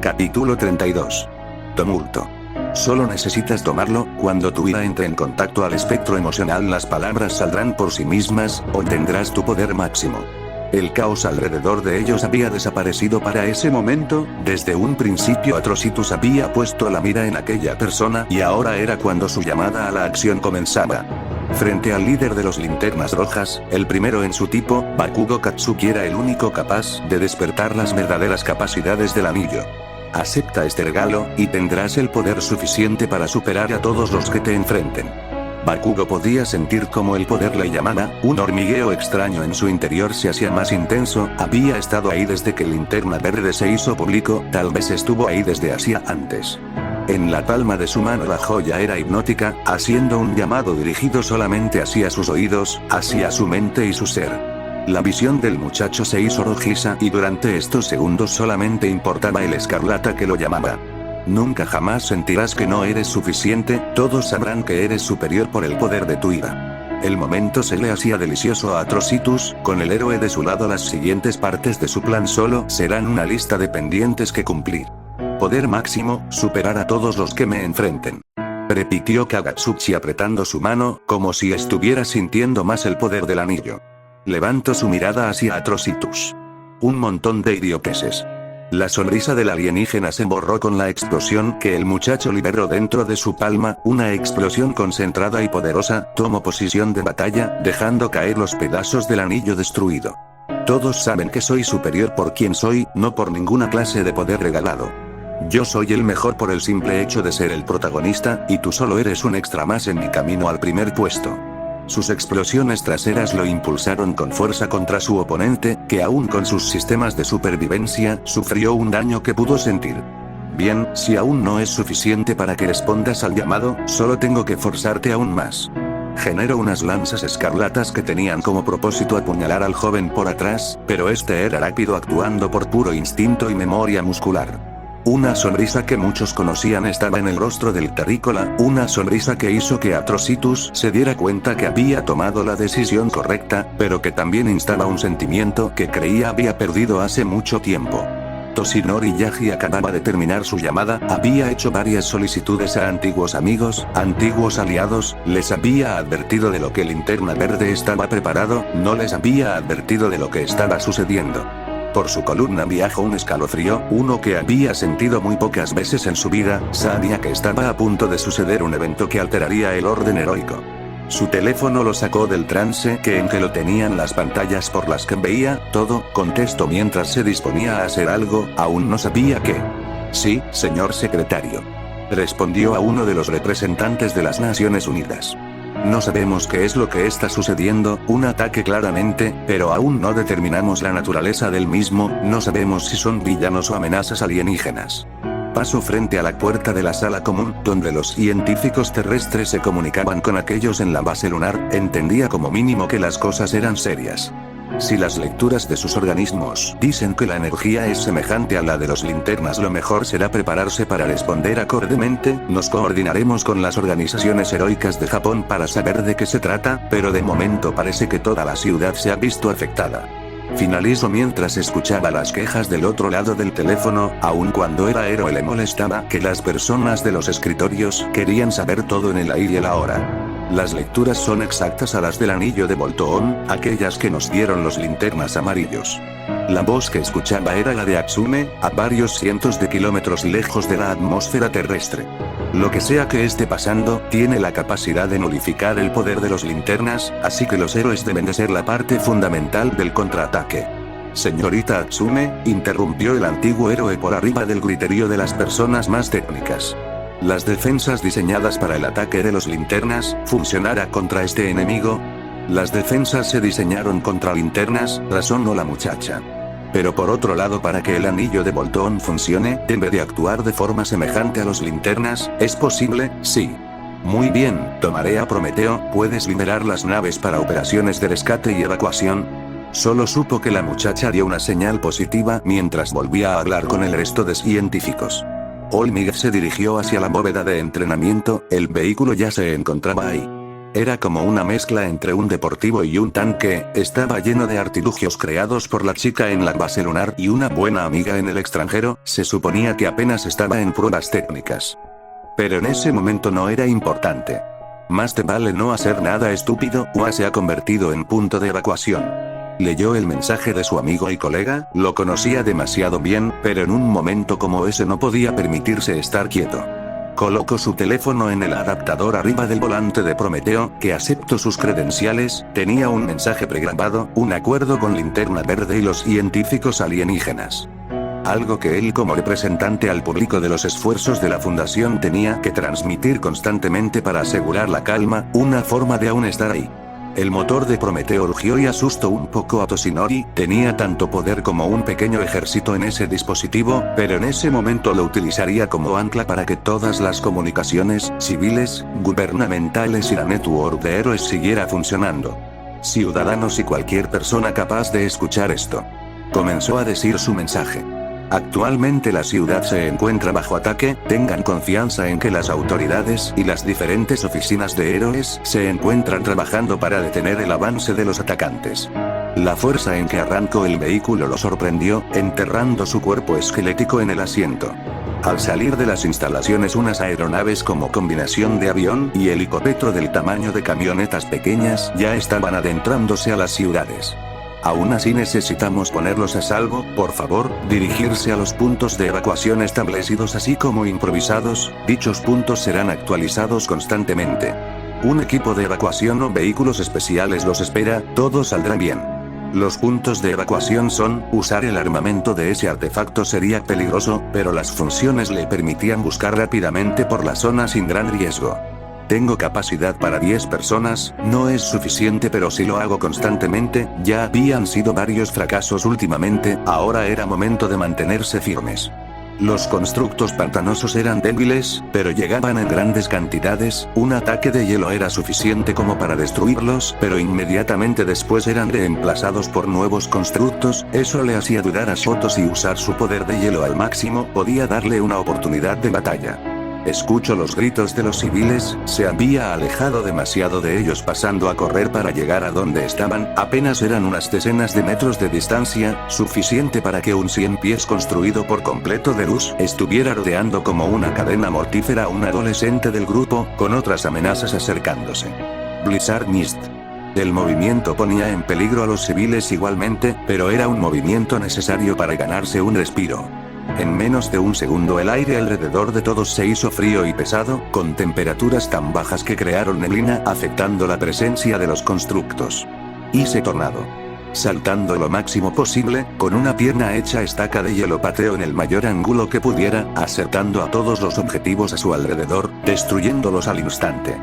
Capítulo 32. Tumulto. Solo necesitas tomarlo. Cuando tu ira entre en contacto al espectro emocional, las palabras saldrán por sí mismas, obtendrás tu poder máximo. El caos alrededor de ellos había desaparecido para ese momento. Desde un principio Atrocitus había puesto la mira en aquella persona y ahora era cuando su llamada a la acción comenzaba. Frente al líder de los Linternas Rojas, el primero en su tipo, Bakugo Katsuki era el único capaz de despertar las verdaderas capacidades del anillo. Acepta este regalo, y tendrás el poder suficiente para superar a todos los que te enfrenten. Bakugo podía sentir como el poder le llamaba, un hormigueo extraño en su interior se hacía más intenso. Había estado ahí desde que Linterna Verde se hizo público, tal vez estuvo ahí desde hacía antes. En la palma de su mano la joya era hipnótica, haciendo un llamado dirigido solamente hacia sus oídos, hacia su mente y su ser. La visión del muchacho se hizo rojiza y durante estos segundos solamente importaba el escarlata que lo llamaba. Nunca jamás sentirás que no eres suficiente, todos sabrán que eres superior por el poder de tu ira. El momento se le hacía delicioso a Atrocitus, con el héroe de su lado. Las siguientes partes de su plan solo serán una lista de pendientes que cumplir. Poder máximo, superar a todos los que me enfrenten. Repitió Kagatsuchi apretando su mano, como si estuviera sintiendo más el poder del anillo. Levantó su mirada hacia Atrocitus. Un montón de idioteces. La sonrisa del alienígena se borró con la explosión que el muchacho liberó dentro de su palma, una explosión concentrada y poderosa. Tomó posición de batalla, dejando caer los pedazos del anillo destruido. Todos saben que soy superior por quien soy, no por ninguna clase de poder regalado. Yo soy el mejor por el simple hecho de ser el protagonista, y tú solo eres un extra más en mi camino al primer puesto. Sus explosiones traseras lo impulsaron con fuerza contra su oponente, que aún con sus sistemas de supervivencia, sufrió un daño que pudo sentir. Bien, si aún no es suficiente para que respondas al llamado, solo tengo que forzarte aún más. Generó unas lanzas escarlatas que tenían como propósito apuñalar al joven por atrás, pero este era rápido, actuando por puro instinto y memoria muscular. Una sonrisa que muchos conocían estaba en el rostro del terrícola, una sonrisa que hizo que Atrocitus se diera cuenta que había tomado la decisión correcta, pero que también instaba un sentimiento que creía había perdido hace mucho tiempo. Toshinori Yagi acababa de terminar su llamada, había hecho varias solicitudes a antiguos amigos, antiguos aliados, les había advertido de lo que Linterna Verde estaba preparado, no les había advertido de lo que estaba sucediendo. Por su columna viajó un escalofrío, uno que había sentido muy pocas veces en su vida. Sabía que estaba a punto de suceder un evento que alteraría el orden heroico. Su teléfono lo sacó del trance en que lo tenían las pantallas por las que veía todo. Contestó mientras se disponía a hacer algo, aún no sabía qué. Sí, señor secretario. Respondió a uno de los representantes de las Naciones Unidas. No sabemos qué es lo que está sucediendo, un ataque claramente, pero aún no determinamos la naturaleza del mismo, no sabemos si son villanos o amenazas alienígenas. Paso frente a la puerta de la sala común, donde los científicos terrestres se comunicaban con aquellos en la base lunar, entendía como mínimo que las cosas eran serias. Si las lecturas de sus organismos dicen que la energía es semejante a la de los linternas, lo mejor será prepararse para responder acordemente. Nos coordinaremos con las organizaciones heroicas de Japón para saber de qué se trata, pero de momento parece que toda la ciudad se ha visto afectada. Finalizó mientras escuchaba las quejas del otro lado del teléfono, aun cuando era héroe le molestaba que las personas de los escritorios querían saber todo en el ahí y el ahora. Las lecturas son exactas a las del anillo de Voltón, aquellas que nos dieron los linternas amarillos. La voz que escuchaba era la de Atsume, a varios cientos de kilómetros lejos de la atmósfera terrestre. Lo que sea que esté pasando, tiene la capacidad de nulificar el poder de los linternas, así que los héroes deben de ser la parte fundamental del contraataque. Señorita Atsume, interrumpió el antiguo héroe por arriba del griterío de las personas más técnicas. Las defensas diseñadas para el ataque de los linternas, ¿funcionará contra este enemigo? Las defensas se diseñaron contra linternas, razonó la muchacha. Pero por otro lado, para que el anillo de Voltón funcione, debe de actuar de forma semejante a los linternas, ¿es posible? Sí. Muy bien, tomaré a Prometeo, ¿puedes liberar las naves para operaciones de rescate y evacuación? Solo supo que la muchacha dio una señal positiva mientras volvía a hablar con el resto de científicos. Olmig se dirigió hacia la bóveda de entrenamiento, el vehículo ya se encontraba ahí. Era como una mezcla entre un deportivo y un tanque, estaba lleno de artilugios creados por la chica en la base lunar y una buena amiga en el extranjero, se suponía que apenas estaba en pruebas técnicas. Pero en ese momento no era importante. Más te vale no hacer nada estúpido, o se ha convertido en punto de evacuación. Leyó el mensaje de su amigo y colega, lo conocía demasiado bien, pero en un momento como ese no podía permitirse estar quieto. Colocó su teléfono en el adaptador arriba del volante de Prometeo, que aceptó sus credenciales, tenía un mensaje pregrabado, un acuerdo con Linterna Verde y los científicos alienígenas. Algo que él como representante al público de los esfuerzos de la fundación tenía que transmitir constantemente para asegurar la calma, una forma de aún estar ahí. El motor de Prometeo rugió y asustó un poco a Toshinori, tenía tanto poder como un pequeño ejército en ese dispositivo, pero en ese momento lo utilizaría como ancla para que todas las comunicaciones, civiles, gubernamentales y la network de héroes siguiera funcionando. Ciudadanos y cualquier persona capaz de escuchar esto. Comenzó a decir su mensaje. Actualmente la ciudad se encuentra bajo ataque, tengan confianza en que las autoridades y las diferentes oficinas de héroes se encuentran trabajando para detener el avance de los atacantes. La fuerza en que arrancó el vehículo lo sorprendió, enterrando su cuerpo esquelético en el asiento. Al salir de las instalaciones unas aeronaves como combinación de avión y helicóptero del tamaño de camionetas pequeñas ya estaban adentrándose a las ciudades. Aún así necesitamos ponerlos a salvo, por favor, dirigirse a los puntos de evacuación establecidos así como improvisados, dichos puntos serán actualizados constantemente. Un equipo de evacuación o vehículos especiales los espera, todo saldrá bien. Los puntos de evacuación son, usar el armamento de ese artefacto sería peligroso, pero las funciones le permitían buscar rápidamente por la zona sin gran riesgo. Tengo capacidad para 10 personas, no es suficiente pero si lo hago constantemente, ya habían sido varios fracasos últimamente, ahora era momento de mantenerse firmes. Los constructos pantanosos eran débiles, pero llegaban en grandes cantidades, un ataque de hielo era suficiente como para destruirlos, pero inmediatamente después eran reemplazados por nuevos constructos, eso le hacía dudar a Shoto si usar su poder de hielo al máximo podía darle una oportunidad de batalla. Escucho los gritos de los civiles, se había alejado demasiado de ellos pasando a correr para llegar a donde estaban, apenas eran unas decenas de metros de distancia, suficiente para que un 100 pies construido por completo de luz, estuviera rodeando como una cadena mortífera a un adolescente del grupo, con otras amenazas acercándose. Blizzard Mist. El movimiento ponía en peligro a los civiles igualmente, pero era un movimiento necesario para ganarse un respiro. En menos de un segundo el aire alrededor de todos se hizo frío y pesado, con temperaturas tan bajas que crearon neblina afectando la presencia de los constructos. Hice tornado. Saltando lo máximo posible, con una pierna hecha estaca de hielo pateó en el mayor ángulo que pudiera, acertando a todos los objetivos a su alrededor, destruyéndolos al instante.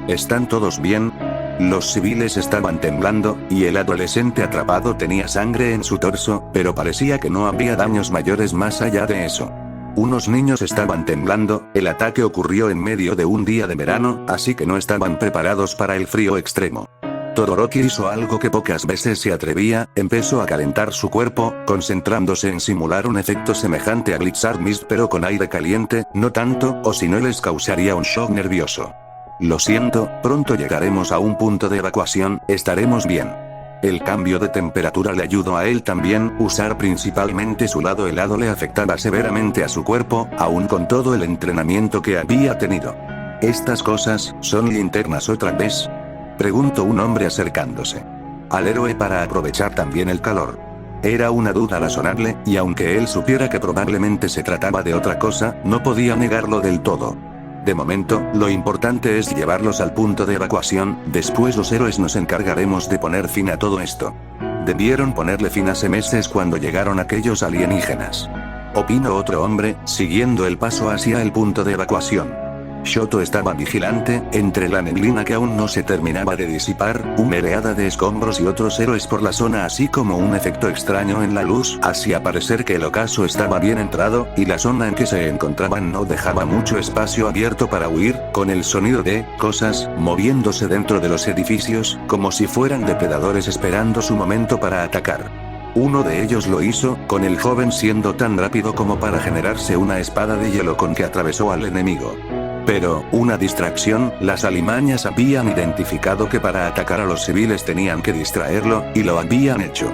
¿Están todos bien? Los civiles estaban temblando, y el adolescente atrapado tenía sangre en su torso, pero parecía que no había daños mayores más allá de eso. Unos niños estaban temblando, el ataque ocurrió en medio de un día de verano, así que no estaban preparados para el frío extremo. Todoroki hizo algo que pocas veces se atrevía, empezó a calentar su cuerpo, concentrándose en simular un efecto semejante a Blizzard Mist pero con aire caliente, no tanto, o si no les causaría un shock nervioso. Lo siento, pronto llegaremos a un punto de evacuación, estaremos bien. El cambio de temperatura le ayudó a él también, usar principalmente su lado helado le afectaba severamente a su cuerpo, aún con todo el entrenamiento que había tenido. ¿Estas cosas son linternas otra vez?, preguntó un hombre acercándose al héroe para aprovechar también el calor. Era una duda razonable, y aunque él supiera que probablemente se trataba de otra cosa, no podía negarlo del todo. De momento, lo importante es llevarlos al punto de evacuación, después los héroes nos encargaremos de poner fin a todo esto. Debieron ponerle fin hace meses cuando llegaron aquellos alienígenas, opinó otro hombre, siguiendo el paso hacia el punto de evacuación. Shoto estaba vigilante, entre la neblina que aún no se terminaba de disipar, una oleada de escombros y otros héroes por la zona así como un efecto extraño en la luz, hacía parecer que el ocaso estaba bien entrado, y la zona en que se encontraban no dejaba mucho espacio abierto para huir, con el sonido de cosas moviéndose dentro de los edificios, como si fueran depredadores esperando su momento para atacar. Uno de ellos lo hizo, con el joven siendo tan rápido como para generarse una espada de hielo con que atravesó al enemigo. Pero, una distracción, las alimañas habían identificado que para atacar a los civiles tenían que distraerlo, y lo habían hecho.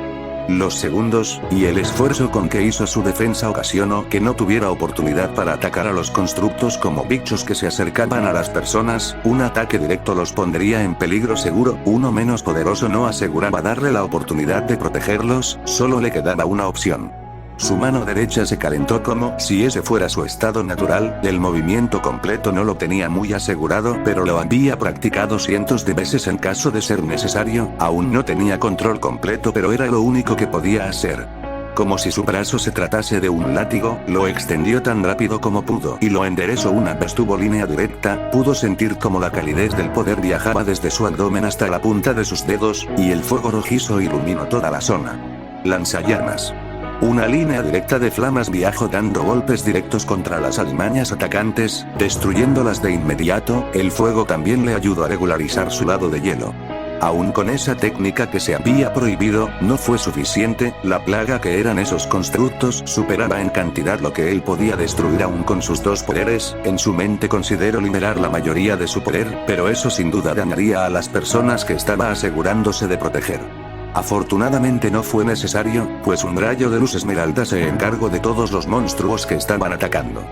Los segundos, y el esfuerzo con que hizo su defensa ocasionó que no tuviera oportunidad para atacar a los constructos como bichos que se acercaban a las personas, un ataque directo los pondría en peligro seguro, uno menos poderoso no aseguraba darle la oportunidad de protegerlos, solo le quedaba una opción. Su mano derecha se calentó como si ese fuera su estado natural, el movimiento completo no lo tenía muy asegurado pero lo había practicado cientos de veces en caso de ser necesario, aún no tenía control completo pero era lo único que podía hacer. Como si su brazo se tratase de un látigo, lo extendió tan rápido como pudo y lo enderezó una vez tuvo línea directa, pudo sentir como la calidez del poder viajaba desde su abdomen hasta la punta de sus dedos, y el fuego rojizo iluminó toda la zona. Lanzallamas. Una línea directa de flamas viajó dando golpes directos contra las alimañas atacantes, destruyéndolas de inmediato, el fuego también le ayudó a regularizar su lado de hielo. Aún con esa técnica que se había prohibido, no fue suficiente, la plaga que eran esos constructos superaba en cantidad lo que él podía destruir aún con sus dos poderes, en su mente consideró liberar la mayoría de su poder, pero eso sin duda dañaría a las personas que estaba asegurándose de proteger. Afortunadamente no fue necesario, pues un rayo de luz esmeralda se encargó de todos los monstruos que estaban atacando.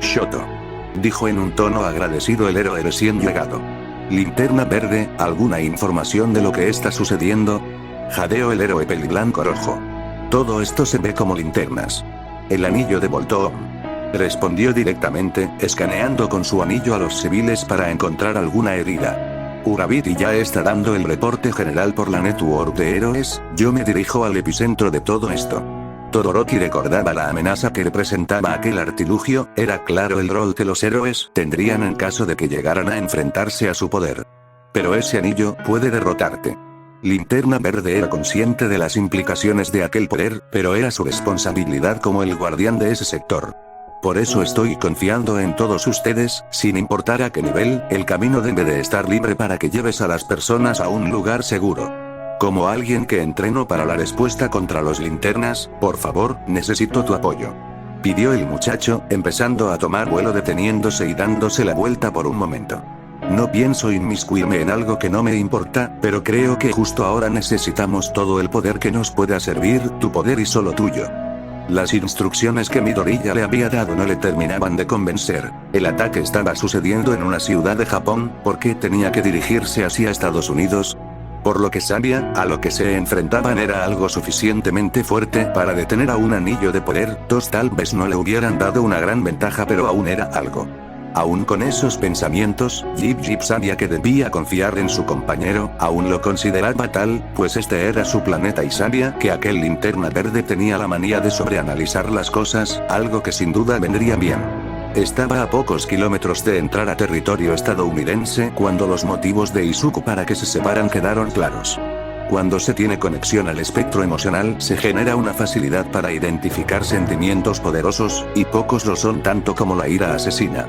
Shoto, dijo en un tono agradecido el héroe recién llegado. Linterna verde, ¿alguna información de lo que está sucediendo? Jadeó el héroe peliblanco rojo. Todo esto se ve como linternas. El anillo de Volthoom, respondió directamente, escaneando con su anillo a los civiles para encontrar alguna herida. Urabiti ya está dando el reporte general por la network de héroes, yo me dirijo al epicentro de todo esto. Todoroki recordaba la amenaza que representaba aquel artilugio, era claro el rol que los héroes tendrían en caso de que llegaran a enfrentarse a su poder. Pero ese anillo puede derrotarte. Linterna Verde era consciente de las implicaciones de aquel poder, pero era su responsabilidad como el guardián de ese sector. Por eso estoy confiando en todos ustedes, sin importar a qué nivel, el camino debe de estar libre para que lleves a las personas a un lugar seguro. Como alguien que entrenó para la respuesta contra los linternas, por favor, necesito tu apoyo. Pidió el muchacho, empezando a tomar vuelo deteniéndose y dándose la vuelta por un momento. No pienso inmiscuirme en algo que no me importa, pero creo que justo ahora necesitamos todo el poder que nos pueda servir, tu poder y solo tuyo. Las instrucciones que Midoriya le había dado no le terminaban de convencer. El ataque estaba sucediendo en una ciudad de Japón, ¿por qué tenía que dirigirse hacia Estados Unidos? Por lo que sabía, a lo que se enfrentaban era algo suficientemente fuerte para detener a un anillo de poder, dos tal vez no le hubieran dado una gran ventaja pero aún era algo. Aún con esos pensamientos, Jip sabía que debía confiar en su compañero, aún lo consideraba tal, pues este era su planeta y sabía que aquel Linterna Verde tenía la manía de sobreanalizar las cosas, algo que sin duda vendría bien. Estaba a pocos kilómetros de entrar a territorio estadounidense cuando los motivos de Izuku para que se separan quedaron claros. Cuando se tiene conexión al espectro emocional, se genera una facilidad para identificar sentimientos poderosos, y pocos lo son tanto como la ira asesina.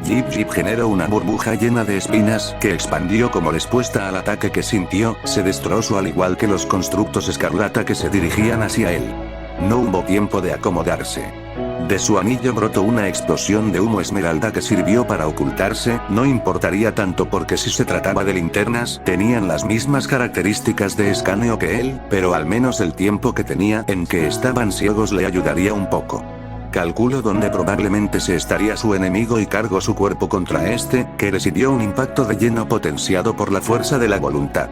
Jeep generó una burbuja llena de espinas que expandió como respuesta al ataque que sintió, se destrozó al igual que los constructos escarlata que se dirigían hacia él. No hubo tiempo de acomodarse. De su anillo brotó una explosión de humo esmeralda que sirvió para ocultarse, no importaría tanto porque si se trataba de linternas, tenían las mismas características de escaneo que él, pero al menos el tiempo que tenía en que estaban ciegos le ayudaría un poco. Calculó dónde probablemente se estaría su enemigo y cargó su cuerpo contra este, que recibió un impacto de lleno potenciado por la fuerza de la voluntad.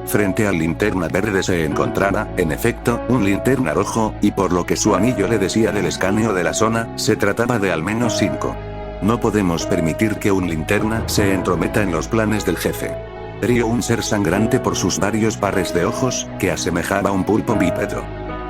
Frente al linterna verde se encontraba, en efecto, un linterna rojo, y por lo que su anillo le decía del escaneo de la zona, se trataba de al menos 5. No podemos permitir que un linterna se entrometa en los planes del jefe. Río un ser sangrante por sus varios pares de ojos, que asemejaba a un pulpo bípedo.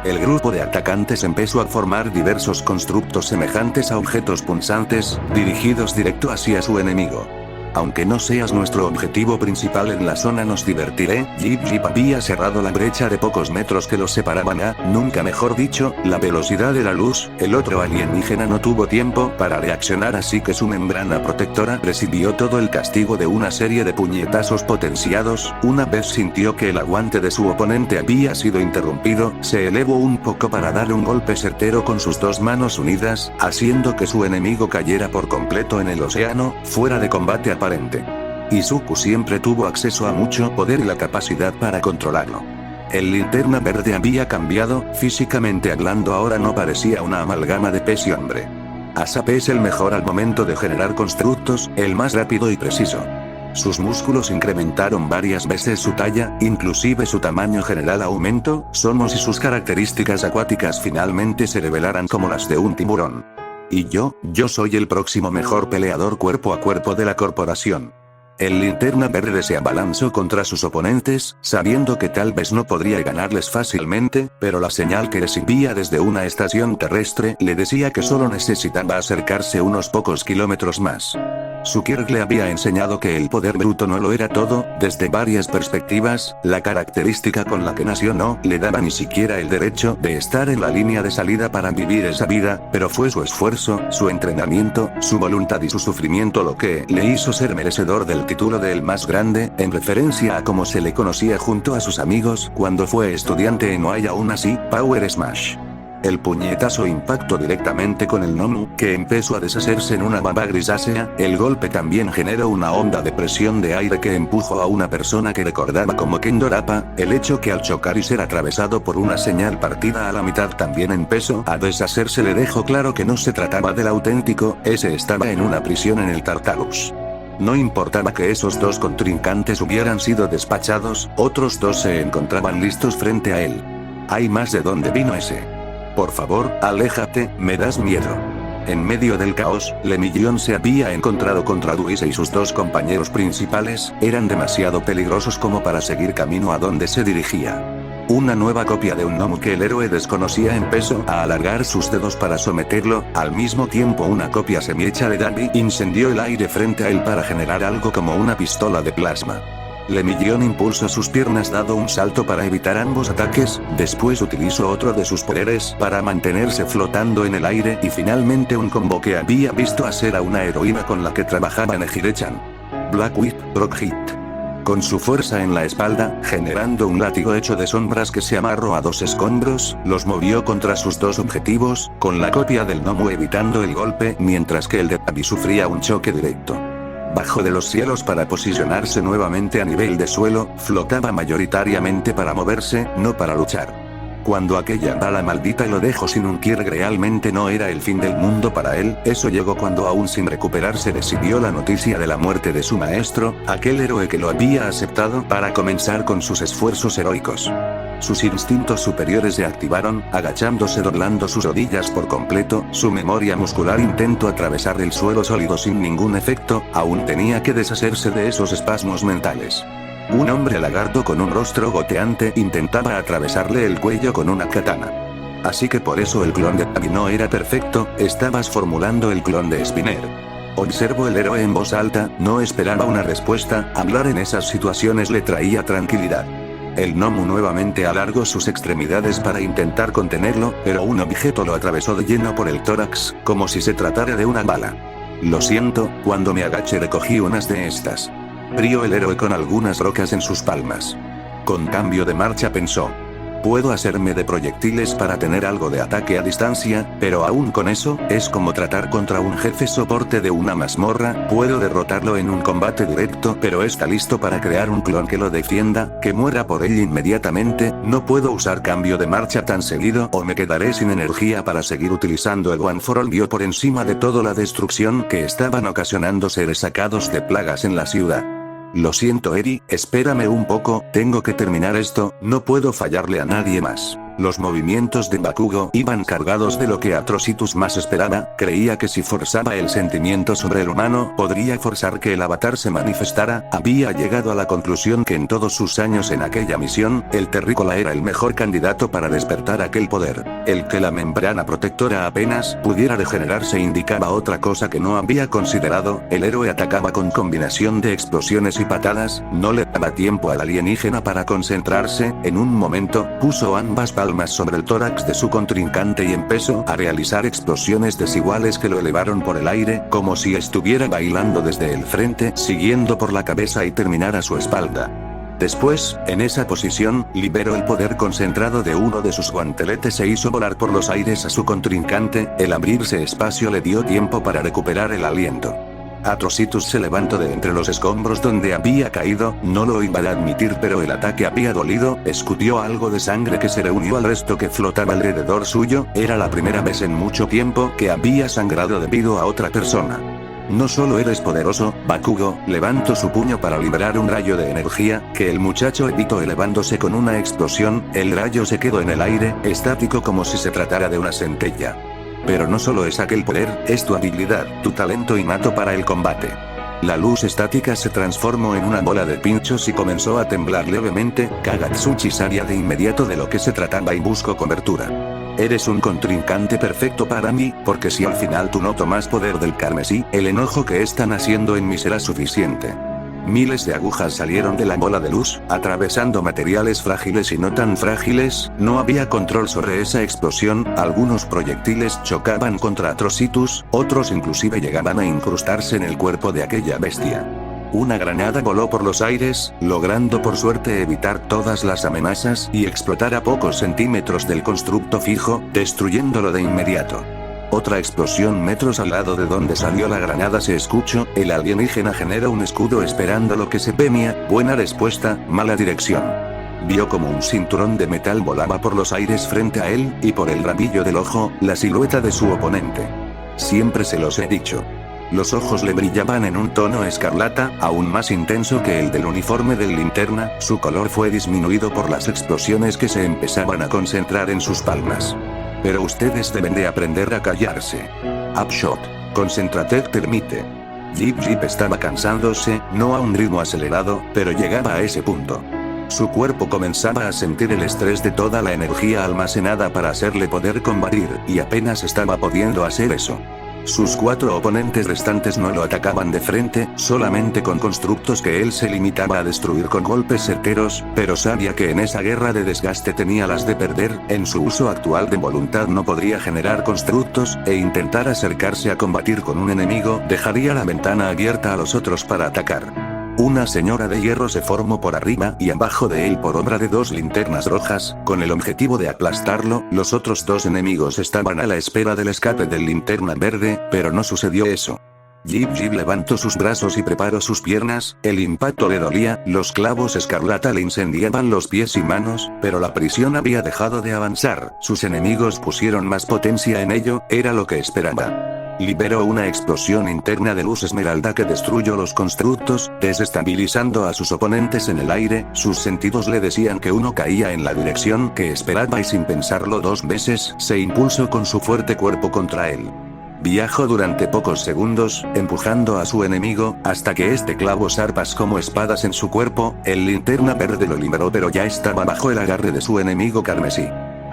El grupo de atacantes empezó a formar diversos constructos semejantes a objetos punzantes, dirigidos directo hacia su enemigo. Aunque no seas nuestro objetivo principal en la zona, nos divertiré. Jeep había cerrado la brecha de pocos metros que los separaban nunca mejor dicho, la velocidad de la luz. El otro alienígena no tuvo tiempo para reaccionar, así que su membrana protectora recibió todo el castigo de una serie de puñetazos potenciados. Una vez sintió que el aguante de su oponente había sido interrumpido, se elevó un poco para dar un golpe certero con sus dos manos unidas, haciendo que su enemigo cayera por completo en el océano, fuera de combate aparente. Izuku siempre tuvo acceso a mucho poder y la capacidad para controlarlo. El linterna verde había cambiado, físicamente hablando ahora no parecía una amalgama de pez y hombre. Asap es el mejor al momento de generar constructos, el más rápido y preciso. Sus músculos incrementaron varias veces su talla, inclusive su tamaño general aumentó, Somos y sus características acuáticas finalmente se revelaran como las de un tiburón. Y yo soy el próximo mejor peleador cuerpo a cuerpo de la corporación. El linterna verde se abalanzó contra sus oponentes, sabiendo que tal vez no podría ganarles fácilmente, pero la señal que recibía desde una estación terrestre le decía que solo necesitaba acercarse unos pocos kilómetros más. Su Kirk le había enseñado que el poder bruto no lo era todo, desde varias perspectivas, la característica con la que nació no le daba ni siquiera el derecho de estar en la línea de salida para vivir esa vida, pero fue su esfuerzo, su entrenamiento, su voluntad y su sufrimiento lo que le hizo ser merecedor del título de el más grande, en referencia a cómo se le conocía junto a sus amigos cuando fue estudiante en Oai. Aún así, Power Smash. El puñetazo impactó directamente con el Nomu, que empezó a deshacerse en una baba grisácea. El golpe también generó una onda de presión de aire que empujó a una persona que recordaba como Kendorapa. El hecho que al chocar y ser atravesado por una señal partida a la mitad también empezó a deshacerse le dejó claro que no se trataba del auténtico, ese estaba en una prisión en el Tartarus. No importaba que esos dos contrincantes hubieran sido despachados, otros dos se encontraban listos frente a él. Hay más de dónde vino ese. Por favor, aléjate, me das miedo. En medio del caos, Lemillion se había encontrado contra Duise y sus dos compañeros principales, eran demasiado peligrosos como para seguir camino a donde se dirigía. Una nueva copia de un Nomu que el héroe desconocía empezó a alargar sus dedos para someterlo, al mismo tiempo una copia semihecha de Dandy incendió el aire frente a él para generar algo como una pistola de plasma. Lemillion impulsó sus piernas dado un salto para evitar ambos ataques, después utilizó otro de sus poderes para mantenerse flotando en el aire y finalmente un combo que había visto hacer a una heroína con la que trabajaba Nejire-chan. Black Whip, Rock Hit. Con su fuerza en la espalda, generando un látigo hecho de sombras que se amarró a dos escombros, los movió contra sus dos objetivos, con la copia del Nomu evitando el golpe mientras que el de Tabi sufría un choque directo. Bajó de los cielos para posicionarse nuevamente a nivel de suelo, flotaba mayoritariamente para moverse, no para luchar. Cuando aquella bala maldita lo dejó sin un Kirk realmente no era el fin del mundo para él, eso llegó cuando aún sin recuperarse recibió la noticia de la muerte de su maestro, aquel héroe que lo había aceptado para comenzar con sus esfuerzos heroicos. Sus instintos superiores se activaron, agachándose doblando sus rodillas por completo, su memoria muscular intentó atravesar el suelo sólido sin ningún efecto, aún tenía que deshacerse de esos espasmos mentales. Un hombre lagarto con un rostro goteante intentaba atravesarle el cuello con una katana. Así que por eso el clon de Abby no era perfecto, estabas formulando el clon de Spinner. Observó el héroe en voz alta, no esperaba una respuesta, hablar en esas situaciones le traía tranquilidad. El gnomo nuevamente alargó sus extremidades para intentar contenerlo, pero un objeto lo atravesó de lleno por el tórax, como si se tratara de una bala. Lo siento, cuando me agaché recogí unas de estas. Rió el héroe con algunas rocas en sus palmas. Con cambio de marcha pensó. Puedo hacerme de proyectiles para tener algo de ataque a distancia, pero aún con eso, es como tratar contra un jefe soporte de una mazmorra, puedo derrotarlo en un combate directo, pero está listo para crear un clon que lo defienda, que muera por él inmediatamente, no puedo usar cambio de marcha tan seguido o me quedaré sin energía para seguir utilizando el One for All. Vio por encima de todo la destrucción que estaban ocasionando seres sacados de plagas en la ciudad. Lo siento Eri, espérame un poco, tengo que terminar esto, no puedo fallarle a nadie más. Los movimientos de Bakugo iban cargados de lo que Atrocitus más esperaba, creía que si forzaba el sentimiento sobre el humano, podría forzar que el avatar se manifestara, había llegado a la conclusión que en todos sus años en aquella misión, el terrícola era el mejor candidato para despertar aquel poder. El que la membrana protectora apenas pudiera regenerarse indicaba otra cosa que no había considerado, el héroe atacaba con combinación de explosiones y patadas, no le daba tiempo al alienígena para concentrarse, en un momento, puso ambas palmas sobre el tórax de su contrincante y empezó a realizar explosiones desiguales que lo elevaron por el aire, como si estuviera bailando desde el frente, siguiendo por la cabeza y terminar a su espalda. Después, en esa posición, liberó el poder concentrado de uno de sus guanteletes e hizo volar por los aires a su contrincante, el abrirse espacio le dio tiempo para recuperar el aliento. Atrocitus se levantó de entre los escombros donde había caído, no lo iba a admitir pero el ataque había dolido, escupió algo de sangre que se reunió al resto que flotaba alrededor suyo, era la primera vez en mucho tiempo que había sangrado debido a otra persona. No solo eres poderoso, Bakugo, levantó su puño para liberar un rayo de energía, que el muchacho evitó elevándose con una explosión, el rayo se quedó en el aire, estático como si se tratara de una centella. Pero no solo es aquel poder, es tu habilidad, tu talento innato para el combate. La luz estática se transformó en una bola de pinchos y comenzó a temblar levemente, Kagatsuchi sabía de inmediato de lo que se trataba y buscó cobertura. Eres un contrincante perfecto para mí, porque si al final tú no tomas poder del carmesí, el enojo que están haciendo en mí será suficiente. Miles de agujas salieron de la bola de luz, atravesando materiales frágiles y no tan frágiles, no había control sobre esa explosión, algunos proyectiles chocaban contra Atrocitus, otros inclusive llegaban a incrustarse en el cuerpo de aquella bestia. Una granada voló por los aires, logrando por suerte evitar todas las amenazas y explotar a pocos centímetros del constructo fijo, destruyéndolo de inmediato. Otra explosión metros al lado de donde salió la granada se escuchó, el alienígena genera un escudo esperando lo que se venía, buena respuesta, mala dirección. Vio como un cinturón de metal volaba por los aires frente a él, y por el rabillo del ojo, la silueta de su oponente. Siempre se los he dicho. Los ojos le brillaban en un tono escarlata, aún más intenso que el del uniforme del linterna, su color fue disminuido por las explosiones que se empezaban a concentrar en sus palmas. Pero ustedes deben de aprender a callarse. Upshot. Concéntrate, termite. Jip estaba cansándose, no a un ritmo acelerado, pero llegaba a ese punto. Su cuerpo comenzaba a sentir el estrés de toda la energía almacenada para hacerle poder combatir, y apenas estaba pudiendo hacer eso. Sus 4 oponentes restantes no lo atacaban de frente, solamente con constructos que él se limitaba a destruir con golpes certeros, pero sabía que en esa guerra de desgaste tenía las de perder, en su uso actual de voluntad no podría generar constructos, e intentar acercarse a combatir con un enemigo dejaría la ventana abierta a los otros para atacar. Una señora de hierro se formó por arriba y abajo de él por obra de 2 linternas rojas, con el objetivo de aplastarlo, los otros 2 enemigos estaban a la espera del escape del linterna verde, pero no sucedió eso. Jip levantó sus brazos y preparó sus piernas, el impacto le dolía, los clavos escarlata le incendiaban los pies y manos, pero la prisión había dejado de avanzar, sus enemigos pusieron más potencia en ello, era lo que esperaba. Liberó una explosión interna de luz esmeralda que destruyó los constructos, desestabilizando a sus oponentes en el aire, sus sentidos le decían que uno caía en la dirección que esperaba y sin pensarlo 2 veces, se impulsó con su fuerte cuerpo contra él. Viajó durante pocos segundos, empujando a su enemigo, hasta que este clavó zarpas como espadas en su cuerpo, el linterna verde lo liberó pero ya estaba bajo el agarre de su enemigo carmesí.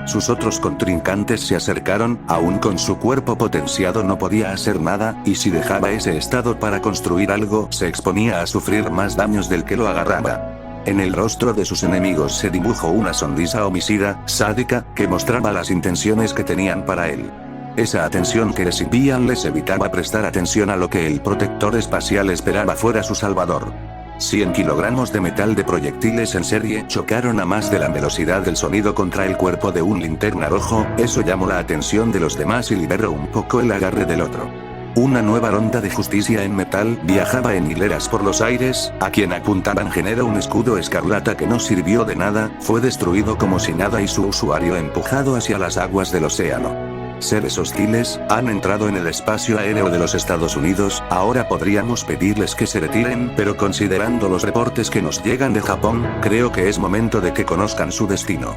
Sus otros contrincantes se acercaron, aún con su cuerpo potenciado no podía hacer nada, y si dejaba ese estado para construir algo, se exponía a sufrir más daños del que lo agarraba. En el rostro de sus enemigos se dibujó una sonrisa homicida, sádica, que mostraba las intenciones que tenían para él. Esa atención que recibían les evitaba prestar atención a lo que el protector espacial esperaba fuera su salvador. 100 kilogramos de metal de proyectiles en serie chocaron a más de la velocidad del sonido contra el cuerpo de un linterna rojo, eso llamó la atención de los demás y liberó un poco el agarre del otro. Una nueva ronda de justicia en metal viajaba en hileras por los aires, a quien apuntaban generó un escudo escarlata que no sirvió de nada, fue destruido como si nada y su usuario empujado hacia las aguas del océano. Seres hostiles, han entrado en el espacio aéreo de los Estados Unidos, ahora podríamos pedirles que se retiren, pero considerando los reportes que nos llegan de Japón, creo que es momento de que conozcan su destino.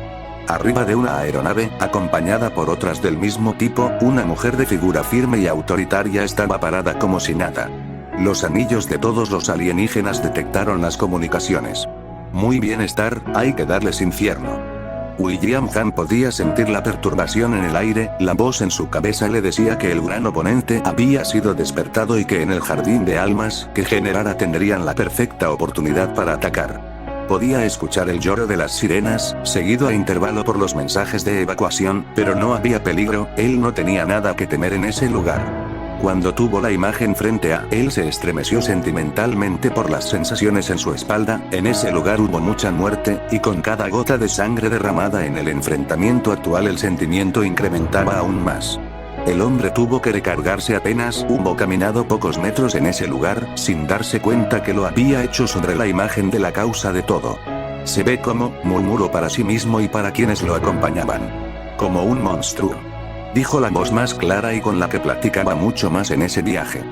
Arriba de una aeronave, acompañada por otras del mismo tipo, una mujer de figura firme y autoritaria estaba parada como si nada. Los anillos de todos los alienígenas detectaron las comunicaciones. Muy bien Star, hay que darles infierno. William Han podía sentir la perturbación en el aire, la voz en su cabeza le decía que el gran oponente había sido despertado y que en el jardín de almas que generara tendrían la perfecta oportunidad para atacar. Podía escuchar el lloro de las sirenas, seguido a intervalo por los mensajes de evacuación, pero no había peligro, él no tenía nada que temer en ese lugar. Cuando tuvo la imagen frente a él se estremeció sentimentalmente por las sensaciones en su espalda, en ese lugar hubo mucha muerte, y con cada gota de sangre derramada en el enfrentamiento actual el sentimiento incrementaba aún más. El hombre tuvo que recargarse apenas hubo caminado pocos metros en ese lugar, sin darse cuenta que lo había hecho sobre la imagen de la causa de todo. Se ve como, murmuró para sí mismo y para quienes lo acompañaban. Como un monstruo. Dijo la voz más clara y con la que platicaba mucho más en ese viaje.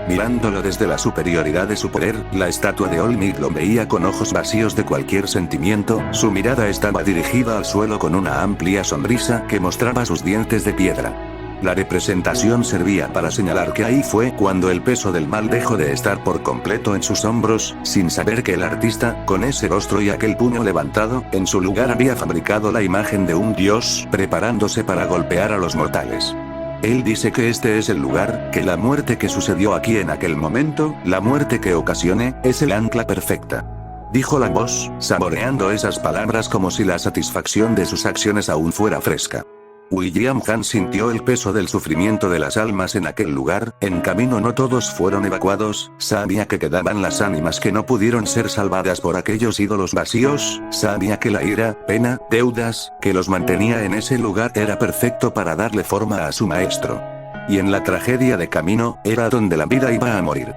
Mirándolo desde la superioridad de su poder, la estatua de Olmec lo veía con ojos vacíos de cualquier sentimiento, su mirada estaba dirigida al suelo con una amplia sonrisa que mostraba sus dientes de piedra. La representación servía para señalar que ahí fue cuando el peso del mal dejó de estar por completo en sus hombros, sin saber que el artista, con ese rostro y aquel puño levantado, en su lugar había fabricado la imagen de un dios, preparándose para golpear a los mortales. Él dice que este es el lugar, que la muerte que sucedió aquí en aquel momento, la muerte que ocasioné, es el ancla perfecta. Dijo la voz, saboreando esas palabras como si la satisfacción de sus acciones aún fuera fresca. William Han sintió el peso del sufrimiento de las almas en aquel lugar, en camino no todos fueron evacuados, sabía que quedaban las ánimas que no pudieron ser salvadas por aquellos ídolos vacíos, sabía que la ira, pena, deudas, que los mantenía en ese lugar era perfecto para darle forma a su maestro. Y en la tragedia de camino, era donde la vida iba a morir.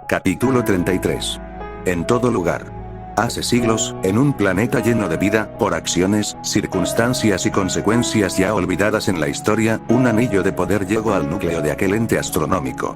Capítulo 33. En todo lugar. Hace siglos, en un planeta lleno de vida, por acciones, circunstancias y consecuencias ya olvidadas en la historia, un anillo de poder llegó al núcleo de aquel ente astronómico.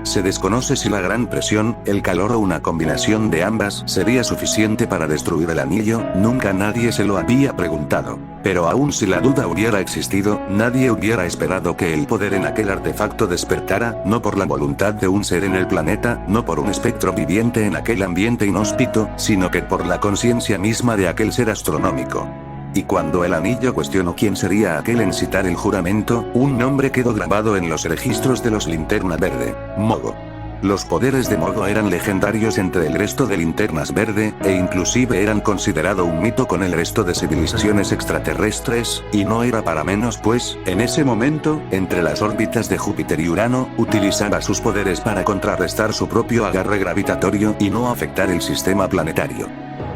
Se desconoce si la gran presión, el calor o una combinación de ambas sería suficiente para destruir el anillo, nunca nadie se lo había preguntado. Pero aun si la duda hubiera existido, nadie hubiera esperado que el poder en aquel artefacto despertara, no por la voluntad de un ser en el planeta, no por un espectro viviente en aquel ambiente inhóspito, sino que por la conciencia misma de aquel ser astronómico. Y cuando el anillo cuestionó quién sería aquel en citar el juramento, un nombre quedó grabado en los registros de los Linterna Verde, Mogo. Los poderes de Mogo eran legendarios entre el resto de linternas verde, e inclusive eran considerado un mito con el resto de civilizaciones extraterrestres, y no era para menos pues, en ese momento, entre las órbitas de Júpiter y Urano, utilizaba sus poderes para contrarrestar su propio agarre gravitatorio y no afectar el sistema planetario.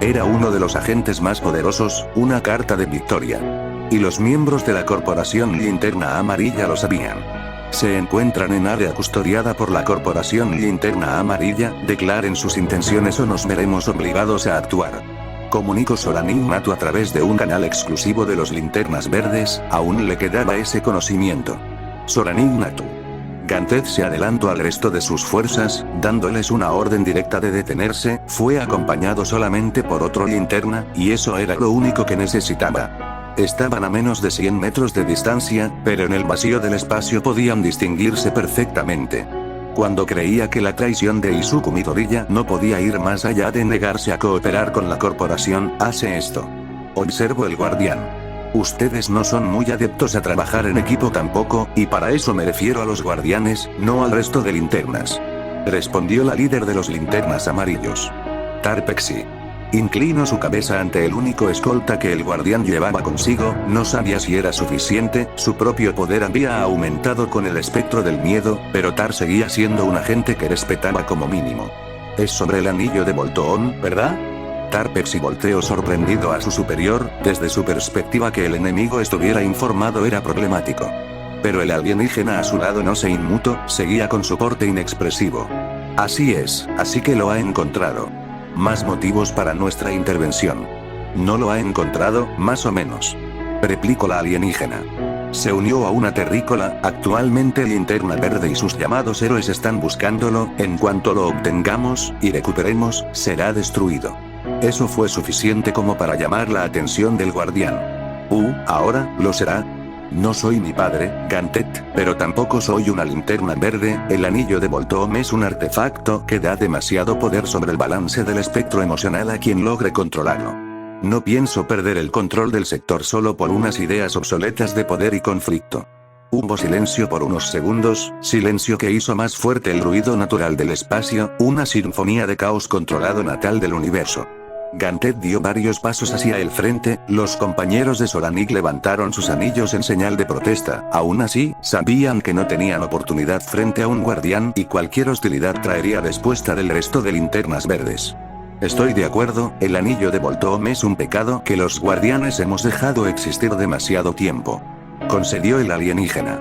Era uno de los agentes más poderosos, una carta de victoria. Y los miembros de la Corporación Linterna Amarilla lo sabían. Se encuentran en área custodiada por la Corporación Linterna Amarilla, declaren sus intenciones o nos veremos obligados a actuar. Comunicó Soranin Natu a través de un canal exclusivo de los Linternas Verdes, aún le quedaba ese conocimiento. Soranin Natu. Ganthet se adelantó al resto de sus fuerzas, dándoles una orden directa de detenerse, fue acompañado solamente por otro linterna, y eso era lo único que necesitaba. Estaban a menos de 100 metros de distancia, pero en el vacío del espacio podían distinguirse perfectamente. Cuando creía que la traición de Izuku Midoriya no podía ir más allá de negarse a cooperar con la corporación, hace esto. Observo el guardián. Ustedes no son muy adeptos a trabajar en equipo tampoco, y para eso me refiero a los guardianes, no al resto de linternas. Respondió la líder de los linternas amarillos. Tarpexi inclinó su cabeza ante el único escolta que el guardián llevaba consigo, no sabía si era suficiente, su propio poder había aumentado con el espectro del miedo, pero Tar seguía siendo un agente que respetaba como mínimo. Es sobre el anillo de Volthoon, ¿verdad? Tarpexi volteó sorprendido a su superior, desde su perspectiva que el enemigo estuviera informado era problemático. Pero el alienígena a su lado no se inmutó, seguía con su porte inexpresivo. Así es, así que lo ha encontrado. Más motivos para nuestra intervención. No lo ha encontrado, más o menos. Replicó la alienígena. Se unió a una terrícola, actualmente Linterna Verde y sus llamados héroes están buscándolo, en cuanto lo obtengamos, y recuperemos, será destruido. Eso fue suficiente como para llamar la atención del guardián. Ahora, lo será. No soy mi padre, Gantet, pero tampoco soy una linterna verde, el anillo de Volthoon es un artefacto que da demasiado poder sobre el balance del espectro emocional a quien logre controlarlo. No pienso perder el control del sector solo por unas ideas obsoletas de poder y conflicto. Hubo silencio por unos segundos, silencio que hizo más fuerte el ruido natural del espacio, una sinfonía de caos controlado natal del universo. Gantet dio varios pasos hacia el frente, los compañeros de Soranik levantaron sus anillos en señal de protesta, aún así, sabían que no tenían oportunidad frente a un guardián y cualquier hostilidad traería respuesta del resto de linternas verdes. Estoy de acuerdo, el anillo de Volthoon es un pecado que los guardianes hemos dejado existir demasiado tiempo. Concedió el alienígena.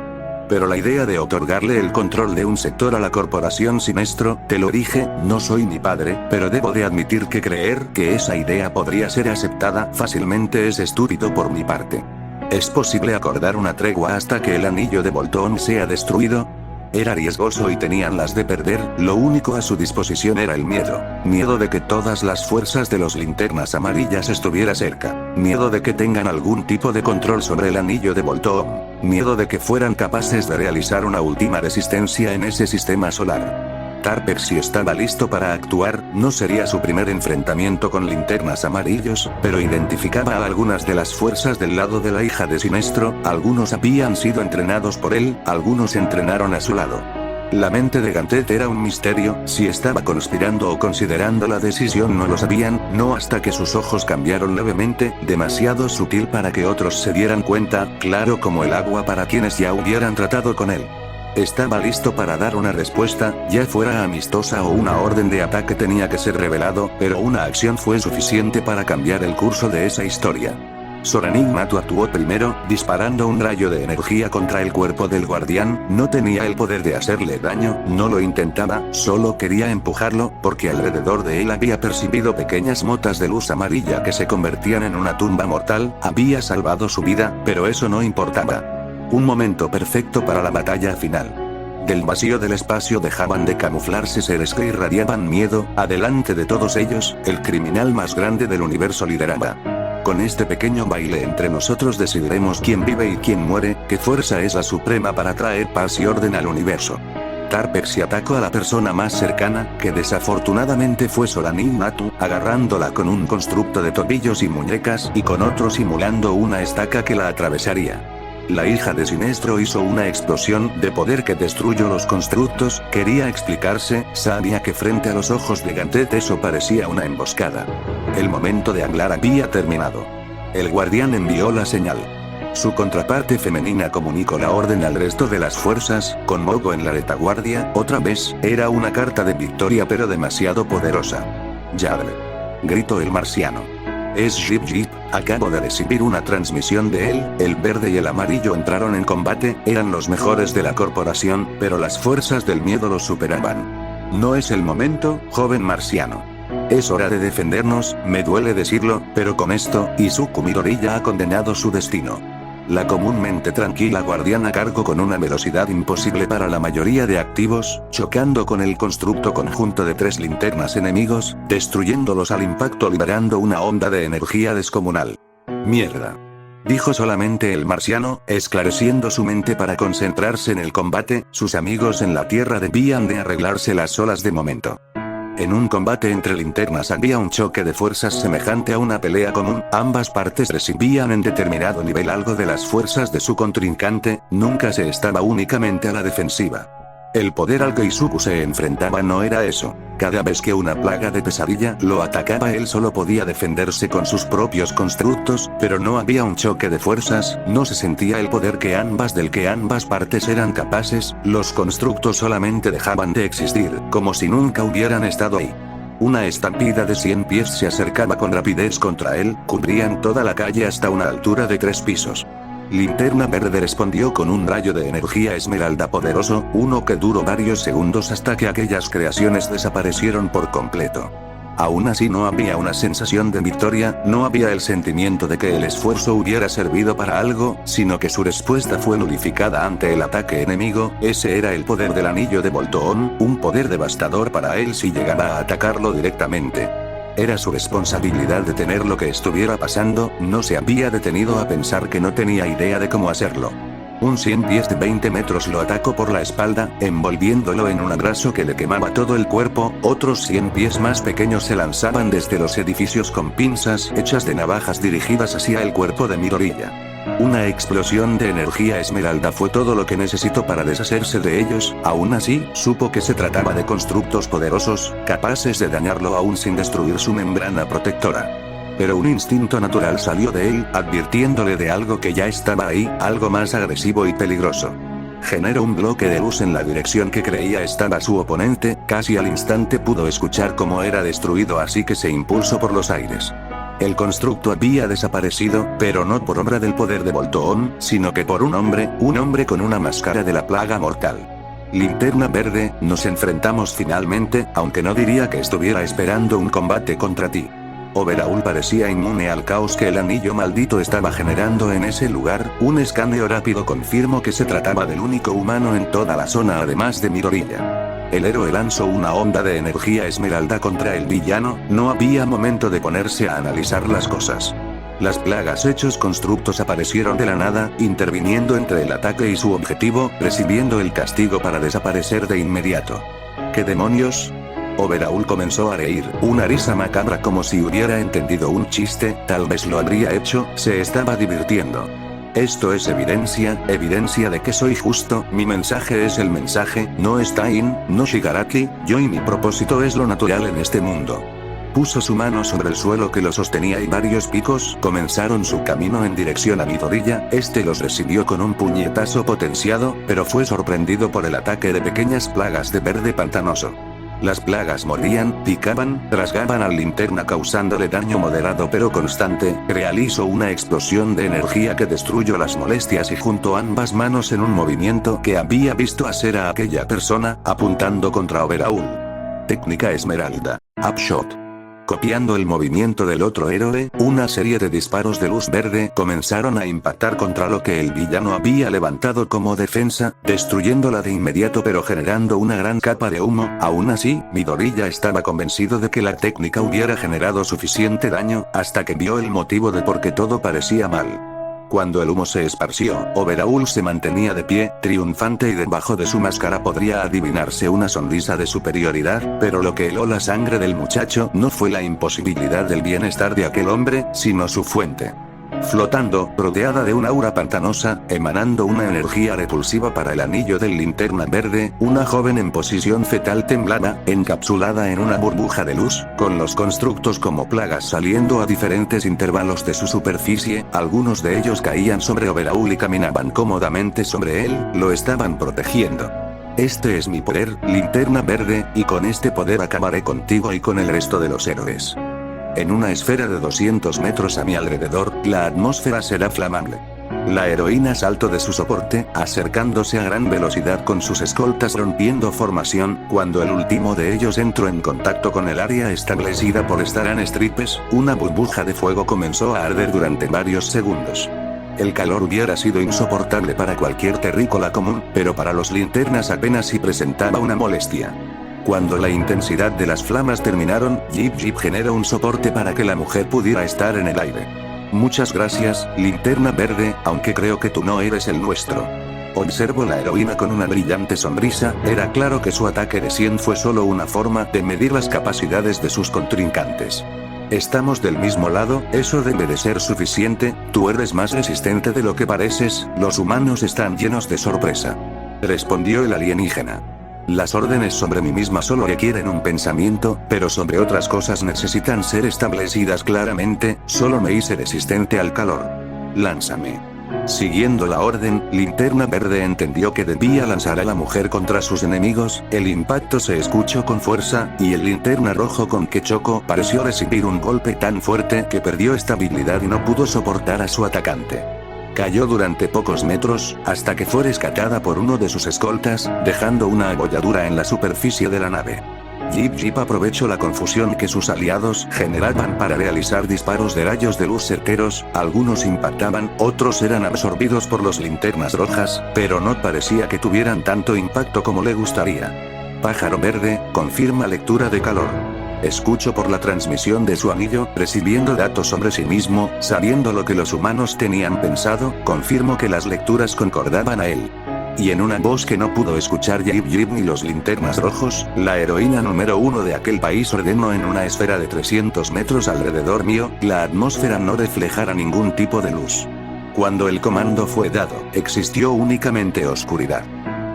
Pero la idea de otorgarle el control de un sector a la corporación Sinestro, te lo dije, no soy mi padre, pero debo de admitir que creer que esa idea podría ser aceptada fácilmente es estúpido por mi parte. ¿Es posible acordar una tregua hasta que el anillo de Volthoon sea destruido? Era riesgoso y tenían las de perder, lo único a su disposición era el miedo. Miedo de que todas las fuerzas de los linternas amarillas estuviera cerca. Miedo de que tengan algún tipo de control sobre el anillo de Volthoon. Miedo de que fueran capaces de realizar una última resistencia en ese sistema solar. Tarpexi estaba listo para actuar, no sería su primer enfrentamiento con linternas amarillos, pero identificaba a algunas de las fuerzas del lado de la hija de Sinestro, algunos habían sido entrenados por él, algunos entrenaron a su lado. La mente de Gantet era un misterio, si estaba conspirando o considerando la decisión no lo sabían, no hasta que sus ojos cambiaron levemente, demasiado sutil para que otros se dieran cuenta, claro como el agua para quienes ya hubieran tratado con él. Estaba listo para dar una respuesta, ya fuera amistosa o una orden de ataque tenía que ser revelado, pero una acción fue suficiente para cambiar el curso de esa historia. Soranik Natu actuó primero, disparando un rayo de energía contra el cuerpo del guardián, no tenía el poder de hacerle daño, no lo intentaba, solo quería empujarlo, porque alrededor de él había percibido pequeñas motas de luz amarilla que se convertían en una tumba mortal, había salvado su vida, pero eso no importaba. Un momento perfecto para la batalla final. Del vacío del espacio dejaban de camuflarse seres que irradiaban miedo, adelante de todos ellos, el criminal más grande del universo lideraba. Con este pequeño baile entre nosotros decidiremos quién vive y quién muere, qué fuerza es la suprema para traer paz y orden al universo. Tarpexi atacó a la persona más cercana, que desafortunadamente fue Soranik Natu, agarrándola con un constructo de tobillos y muñecas y con otro simulando una estaca que la atravesaría. La hija de Sinestro hizo una explosión de poder que destruyó los constructos, quería explicarse, sabía que frente a los ojos de Gantet eso parecía una emboscada. El momento de hablar había terminado. El guardián envió la señal. Su contraparte femenina comunicó la orden al resto de las fuerzas, con Mogo en la retaguardia, otra vez, era una carta de victoria pero demasiado poderosa. Yadre. Gritó el marciano. Es Jip Jip, acabo de recibir una transmisión de él, el verde y el amarillo entraron en combate, eran los mejores de la corporación, pero las fuerzas del miedo los superaban. No es el momento, joven marciano. Es hora de defendernos, me duele decirlo, pero con esto, Izuku Midori ya ha condenado su destino. La comúnmente tranquila guardiana cargó con una velocidad imposible para la mayoría de activos, chocando con el constructo conjunto de 3 linternas enemigos, destruyéndolos al impacto liberando una onda de energía descomunal. Mierda. Dijo solamente el marciano, esclareciendo su mente para concentrarse en el combate, sus amigos en la Tierra debían de arreglárselas solas de momento. En un combate entre linternas había un choque de fuerzas semejante a una pelea común, ambas partes recibían en determinado nivel algo de las fuerzas de su contrincante, nunca se estaba únicamente a la defensiva. El poder al que Izuku se enfrentaba no era eso. Cada vez que una plaga de pesadilla lo atacaba él solo podía defenderse con sus propios constructos, pero no había un choque de fuerzas, no se sentía el poder del que ambas partes eran capaces, los constructos solamente dejaban de existir, como si nunca hubieran estado ahí. Una estampida de 100 pies se acercaba con rapidez contra él, cubrían toda la calle hasta una altura de 3 pisos. Linterna Verde respondió con un rayo de energía esmeralda poderoso, uno que duró varios segundos hasta que aquellas creaciones desaparecieron por completo. Aún así no había una sensación de victoria, no había el sentimiento de que el esfuerzo hubiera servido para algo, sino que su respuesta fue nulificada ante el ataque enemigo. Ese era el poder del anillo de Voltón, un poder devastador para él si llegaba a atacarlo directamente. Era su responsabilidad detener lo que estuviera pasando, no se había detenido a pensar que no tenía idea de cómo hacerlo. Un 100 pies de 20 metros lo atacó por la espalda, envolviéndolo en un abrazo que le quemaba todo el cuerpo, otros 100 pies más pequeños se lanzaban desde los edificios con pinzas hechas de navajas dirigidas hacia el cuerpo de Midoriya. Una explosión de energía esmeralda fue todo lo que necesitó para deshacerse de ellos, aún así, supo que se trataba de constructos poderosos, capaces de dañarlo aún sin destruir su membrana protectora. Pero un instinto natural salió de él, advirtiéndole de algo que ya estaba ahí, algo más agresivo y peligroso. Generó un bloque de luz en la dirección que creía estaba su oponente, casi al instante pudo escuchar cómo era destruido, así que se impulsó por los aires. El constructo había desaparecido, pero no por obra del poder de Voltón, sino que por un hombre con una máscara de la plaga mortal. Linterna Verde, nos enfrentamos finalmente, aunque no diría que estuviera esperando un combate contra ti. Overhaul parecía inmune al caos que el anillo maldito estaba generando en ese lugar, un escaneo rápido confirmó que se trataba del único humano en toda la zona además de Midoriya. El héroe lanzó una onda de energía esmeralda contra el villano, no había momento de ponerse a analizar las cosas. Las plagas hechos constructos aparecieron de la nada, interviniendo entre el ataque y su objetivo, recibiendo el castigo para desaparecer de inmediato. ¿Qué demonios? Overhaul comenzó a reír, una risa macabra como si hubiera entendido un chiste, tal vez lo habría hecho, se estaba divirtiendo. Esto es evidencia de que soy justo, mi mensaje es el mensaje, no Stein, no Shigaraki, yo y mi propósito es lo natural en este mundo. Puso su mano sobre el suelo que lo sostenía y varios picos comenzaron su camino en dirección a Midoriya, este los recibió con un puñetazo potenciado, pero fue sorprendido por el ataque de pequeñas plagas de verde pantanoso. Las plagas mordían, picaban, rasgaban al linterna causándole daño moderado pero constante, realizó una explosión de energía que destruyó las molestias y juntó ambas manos en un movimiento que había visto hacer a aquella persona, apuntando contra Overhaul. Técnica Esmeralda. Upshot. Copiando el movimiento del otro héroe, una serie de disparos de luz verde comenzaron a impactar contra lo que el villano había levantado como defensa, destruyéndola de inmediato pero generando una gran capa de humo. Aún así, Midoriya estaba convencido de que la técnica hubiera generado suficiente daño, hasta que vio el motivo de por qué todo parecía mal. Cuando el humo se esparció, Overhaul se mantenía de pie, triunfante y debajo de su máscara podría adivinarse una sonrisa de superioridad, pero lo que heló la sangre del muchacho no fue la imposibilidad del bienestar de aquel hombre, sino su fuente. Flotando, rodeada de una aura pantanosa, emanando una energía repulsiva para el anillo del linterna verde, una joven en posición fetal temblaba, encapsulada en una burbuja de luz, con los constructos como plagas saliendo a diferentes intervalos de su superficie, algunos de ellos caían sobre Overhaul y caminaban cómodamente sobre él, lo estaban protegiendo. Este es mi poder, linterna verde, y con este poder acabaré contigo y con el resto de los héroes. En una esfera de 200 metros a mi alrededor, la atmósfera será flamable. La heroína saltó de su soporte, acercándose a gran velocidad con sus escoltas rompiendo formación, cuando el último de ellos entró en contacto con el área establecida por Staran Stripes, una burbuja de fuego comenzó a arder durante varios segundos. El calor hubiera sido insoportable para cualquier terrícola común, pero para los linternas apenas si presentaba una molestia. Cuando la intensidad de las flamas terminaron, Jip generó un soporte para que la mujer pudiera estar en el aire. Muchas gracias, linterna verde, aunque creo que tú no eres el nuestro. Observó la heroína con una brillante sonrisa. Era claro que su ataque de 100 fue solo una forma de medir las capacidades de sus contrincantes. Estamos del mismo lado, eso debe de ser suficiente. Tú eres más resistente de lo que pareces, los humanos están llenos de sorpresa. Respondió el alienígena. Las órdenes sobre mí misma solo requieren un pensamiento, pero sobre otras cosas necesitan ser establecidas claramente. Solo me hice resistente al calor. Lánzame. Siguiendo la orden, Linterna Verde entendió que debía lanzar a la mujer contra sus enemigos. El impacto se escuchó con fuerza, y el Linterna Rojo con que chocó pareció recibir un golpe tan fuerte que perdió estabilidad y no pudo soportar a su atacante. Cayó durante pocos metros, hasta que fue rescatada por uno de sus escoltas, dejando una abolladura en la superficie de la nave. Jip aprovechó la confusión que sus aliados generaban para realizar disparos de rayos de luz certeros. Algunos impactaban, otros eran absorbidos por los linternas rojas, pero no parecía que tuvieran tanto impacto como le gustaría. Pájaro Verde, confirma lectura de calor. Escuchó por la transmisión de su anillo, recibiendo datos sobre sí mismo, sabiendo lo que los humanos tenían pensado, confirmó que las lecturas concordaban a él. Y en una voz que no pudo escuchar Jip ni los linternas rojos, la heroína número 1 de aquel país ordenó en una esfera de 300 metros alrededor mío, la atmósfera no reflejara ningún tipo de luz. Cuando el comando fue dado, existió únicamente oscuridad.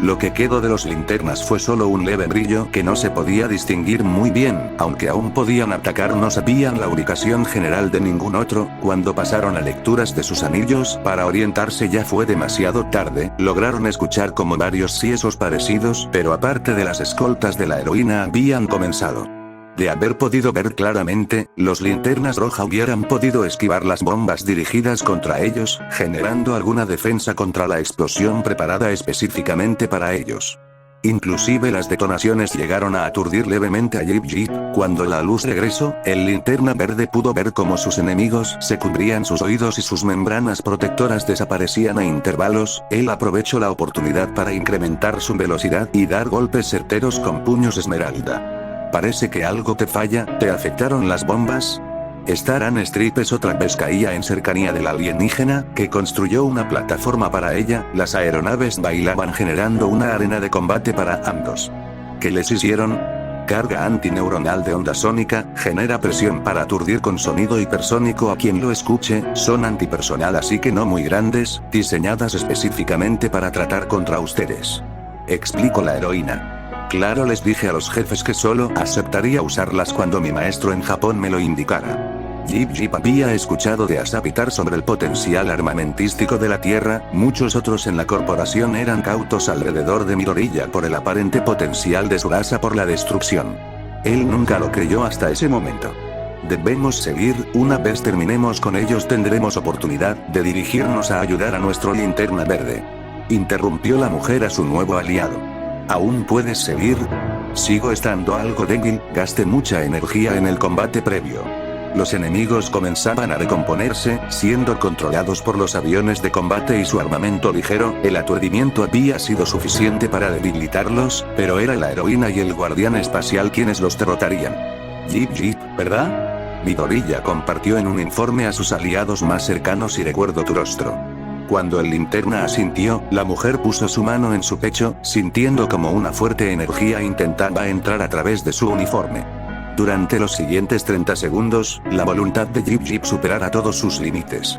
Lo que quedó de los linternas fue solo un leve brillo que no se podía distinguir muy bien, aunque aún podían atacar. No sabían la ubicación general de ningún otro. Cuando pasaron a lecturas de sus anillos para orientarse ya fue demasiado tarde. Lograron escuchar como varios siesos parecidos, pero aparte de las escoltas de la heroína habían comenzado. De haber podido ver claramente, los linternas roja hubieran podido esquivar las bombas dirigidas contra ellos, generando alguna defensa contra la explosión preparada específicamente para ellos. Inclusive las detonaciones llegaron a aturdir levemente a Jip. Cuando la luz regresó, el Linterna Verde pudo ver cómo sus enemigos se cubrían sus oídos y sus membranas protectoras desaparecían a intervalos. Él aprovechó la oportunidad para incrementar su velocidad y dar golpes certeros con puños esmeralda. Parece que algo te falla. ¿Te afectaron las bombas? Staran Stripes otra vez caía en cercanía del alienígena, que construyó una plataforma para ella. Las aeronaves bailaban generando una arena de combate para ambos. ¿Qué les hicieron? Carga antineuronal de onda sónica, genera presión para aturdir con sonido hipersónico a quien lo escuche. Son antipersonal, así que no muy grandes, diseñadas específicamente para tratar contra ustedes. Explicó la heroína. Claro, les dije a los jefes que solo aceptaría usarlas cuando mi maestro en Japón me lo indicara. Jip había escuchado de Asapitar sobre el potencial armamentístico de la Tierra. Muchos otros en la corporación eran cautos alrededor de Midoriya por el aparente potencial de su raza por la destrucción. Él nunca lo creyó hasta ese momento. Debemos seguir. Una vez terminemos con ellos tendremos oportunidad de dirigirnos a ayudar a nuestro Linterna Verde. Interrumpió la mujer a su nuevo aliado. ¿Aún puedes seguir? Sigo estando algo débil, gasté mucha energía en el combate previo. Los enemigos comenzaban a recomponerse, siendo controlados por los aviones de combate y su armamento ligero. El aturdimiento había sido suficiente para debilitarlos, pero era la heroína y el guardián espacial quienes los derrotarían. Jip, ¿verdad? Midoriya compartió en un informe a sus aliados más cercanos y recuerdo tu rostro. Cuando el linterna asintió, la mujer puso su mano en su pecho, sintiendo como una fuerte energía intentaba entrar a través de su uniforme. Durante los siguientes 30 segundos, la voluntad de Jip superara todos sus límites.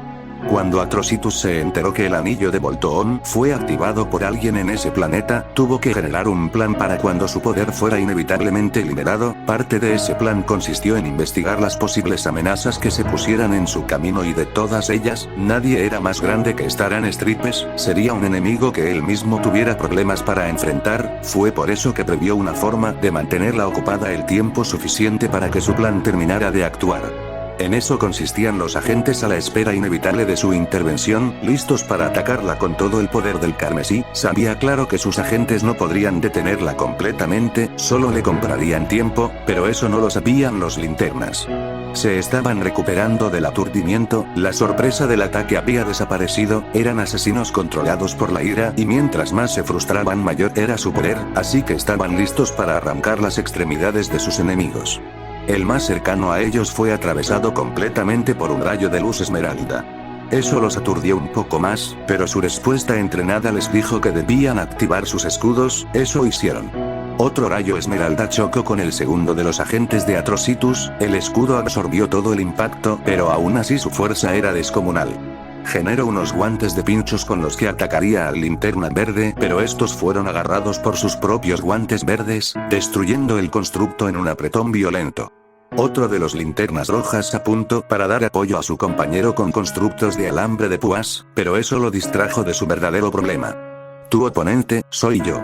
Cuando Atrocitus se enteró que el anillo de Voltron fue activado por alguien en ese planeta, tuvo que generar un plan para cuando su poder fuera inevitablemente liberado. Parte de ese plan consistió en investigar las posibles amenazas que se pusieran en su camino y de todas ellas, nadie era más grande que Staran Stripes. Sería un enemigo que él mismo tuviera problemas para enfrentar. Fue por eso que previó una forma de mantenerla ocupada el tiempo suficiente para que su plan terminara de actuar. En eso consistían los agentes a la espera inevitable de su intervención, listos para atacarla con todo el poder del carmesí. Sabía claro que sus agentes no podrían detenerla completamente, solo le comprarían tiempo, pero eso no lo sabían los linternas. Se estaban recuperando del aturdimiento, la sorpresa del ataque había desaparecido, eran asesinos controlados por la ira y mientras más se frustraban mayor era su poder, así que estaban listos para arrancar las extremidades de sus enemigos. El más cercano a ellos fue atravesado completamente por un rayo de luz esmeralda. Eso los aturdió un poco más, pero su respuesta entrenada les dijo que debían activar sus escudos. Eso hicieron. Otro rayo esmeralda chocó con el segundo de los agentes de Atrocitus, el escudo absorbió todo el impacto, pero aún así su fuerza era descomunal. Generó unos guantes de pinchos con los que atacaría al Linterna Verde, pero estos fueron agarrados por sus propios guantes verdes, destruyendo el constructo en un apretón violento. Otro de los Linternas Rojas apuntó para dar apoyo a su compañero con constructos de alambre de púas, pero eso lo distrajo de su verdadero problema. Tu oponente, soy yo.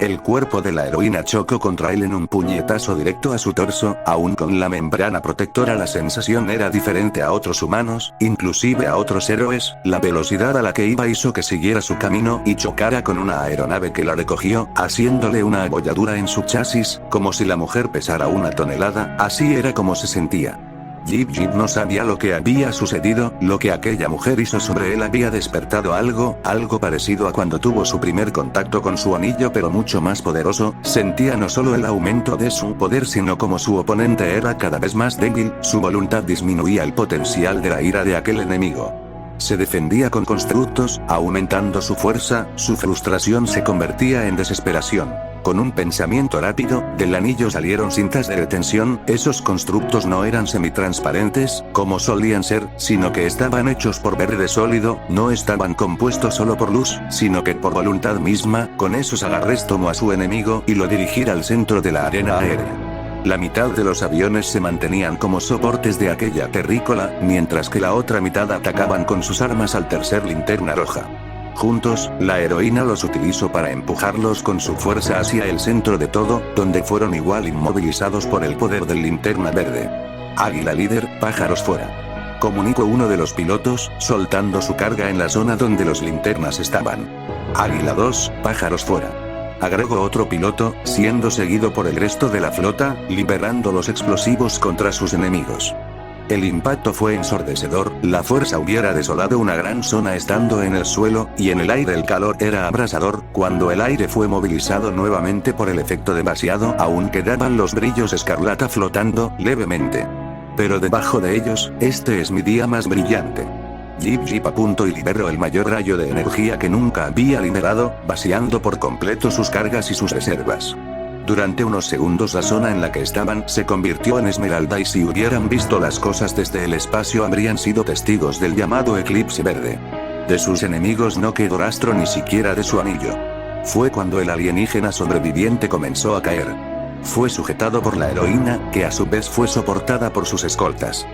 El cuerpo de la heroína chocó contra él en un puñetazo directo a su torso, aún con la membrana protectora la sensación era diferente a otros humanos, inclusive a otros héroes, la velocidad a la que iba hizo que siguiera su camino y chocara con una aeronave que la recogió, haciéndole una abolladura en su chasis, como si la mujer pesara 1 tonelada, así era como se sentía. Jip no sabía lo que había sucedido, lo que aquella mujer hizo sobre él había despertado algo parecido a cuando tuvo su primer contacto con su anillo pero mucho más poderoso, sentía no solo el aumento de su poder sino como su oponente era cada vez más débil, su voluntad disminuía el potencial de la ira de aquel enemigo. Se defendía con constructos, aumentando su fuerza, su frustración se convertía en desesperación. Con un pensamiento rápido, del anillo salieron cintas de retención, esos constructos no eran semitransparentes, como solían ser, sino que estaban hechos por verde sólido, no estaban compuestos solo por luz, sino que por voluntad misma, con esos agarres tomó a su enemigo y lo dirigió al centro de la arena aérea. La mitad de los aviones se mantenían como soportes de aquella terrícola, mientras que la otra mitad atacaban con sus armas al tercer Linterna Roja. Juntos, la heroína los utilizó para empujarlos con su fuerza hacia el centro de todo, donde fueron igual inmovilizados por el poder del Linterna Verde. Águila líder, pájaros fuera. Comunicó uno de los pilotos, soltando su carga en la zona donde los linternas estaban. Águila 2, pájaros fuera. Agregó otro piloto, siendo seguido por el resto de la flota, liberando los explosivos contra sus enemigos. El impacto fue ensordecedor, la fuerza hubiera desolado una gran zona estando en el suelo, y en el aire el calor era abrasador, cuando el aire fue movilizado nuevamente por el efecto de vaciado aún quedaban los brillos escarlata flotando, levemente. Pero debajo de ellos, este es mi día más brillante. Jip apuntó y liberó el mayor rayo de energía que nunca había liberado, vaciando por completo sus cargas y sus reservas. Durante unos segundos la zona en la que estaban se convirtió en esmeralda y si hubieran visto las cosas desde el espacio habrían sido testigos del llamado eclipse verde. De sus enemigos no quedó rastro ni siquiera de su anillo. Fue cuando el alienígena sobreviviente comenzó a caer. Fue sujetado por la heroína, que a su vez fue soportada por sus escoltas.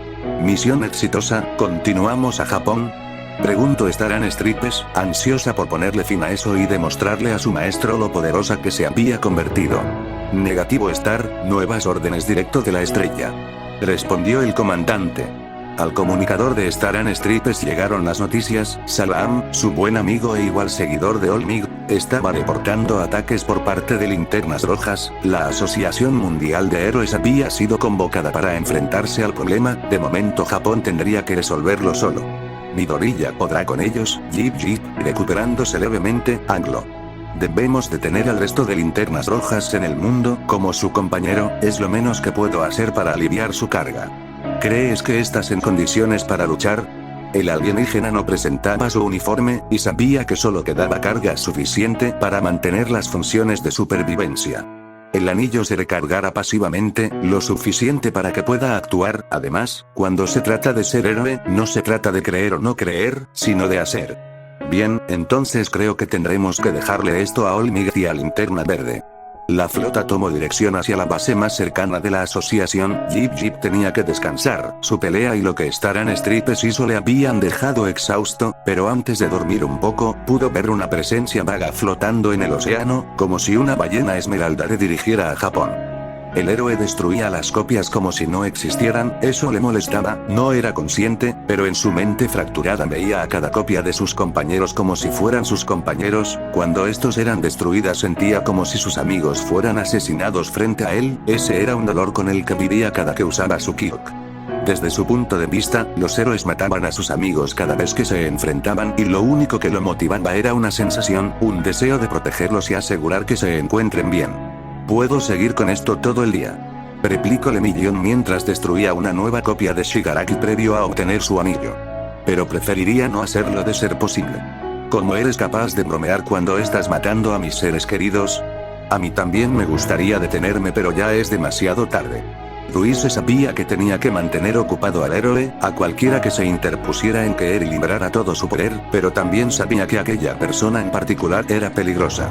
Misión exitosa, ¿continuamos a Japón? Preguntó Staran Stripes, ansiosa por ponerle fin a eso y demostrarle a su maestro lo poderosa que se había convertido. Negativo Star, nuevas órdenes directo de la estrella. Respondió el comandante. Al comunicador de Staran Stripes llegaron las noticias, Salaam, su buen amigo e igual seguidor de Olmig, estaba reportando ataques por parte de Linternas Rojas, la Asociación Mundial de Héroes había sido convocada para enfrentarse al problema, de momento Japón tendría que resolverlo solo. Midoriya podrá con ellos, Jip, recuperándose levemente, Anglo. Debemos detener al resto de Linternas Rojas en el mundo, como su compañero, es lo menos que puedo hacer para aliviar su carga. ¿Crees que estás en condiciones para luchar? El alienígena no presentaba su uniforme, y sabía que solo quedaba carga suficiente para mantener las funciones de supervivencia. El anillo se recargará pasivamente, lo suficiente para que pueda actuar, además, cuando se trata de ser héroe, no se trata de creer o no creer, sino de hacer. Bien, entonces creo que tendremos que dejarle esto a Olmig y a Linterna Verde. La flota tomó dirección hacia la base más cercana de la asociación, Jip tenía que descansar, su pelea y lo que Staran Stripes hizo le habían dejado exhausto, pero antes de dormir un poco, pudo ver una presencia vaga flotando en el océano, como si una ballena esmeralda le dirigiera a Japón. El héroe destruía las copias como si no existieran, eso le molestaba, no era consciente, pero en su mente fracturada veía a cada copia de sus compañeros como si fueran sus compañeros, cuando estos eran destruidas sentía como si sus amigos fueran asesinados frente a él, ese era un dolor con el que vivía cada que usaba su Kyok. Desde su punto de vista, los héroes mataban a sus amigos cada vez que se enfrentaban y lo único que lo motivaba era una sensación, un deseo de protegerlos y asegurar que se encuentren bien. Puedo seguir con esto todo el día. Replicó Lemillion mientras destruía una nueva copia de Shigaraki previo a obtener su anillo. pero preferiría no hacerlo de ser posible. ¿Cómo eres capaz de bromear cuando estás matando a mis seres queridos? A mí también me gustaría detenerme, pero ya es demasiado tarde. Ruiz sabía que tenía que mantener ocupado al héroe, a cualquiera que se interpusiera en que él librara todo su poder, pero también sabía que aquella persona en particular era peligrosa.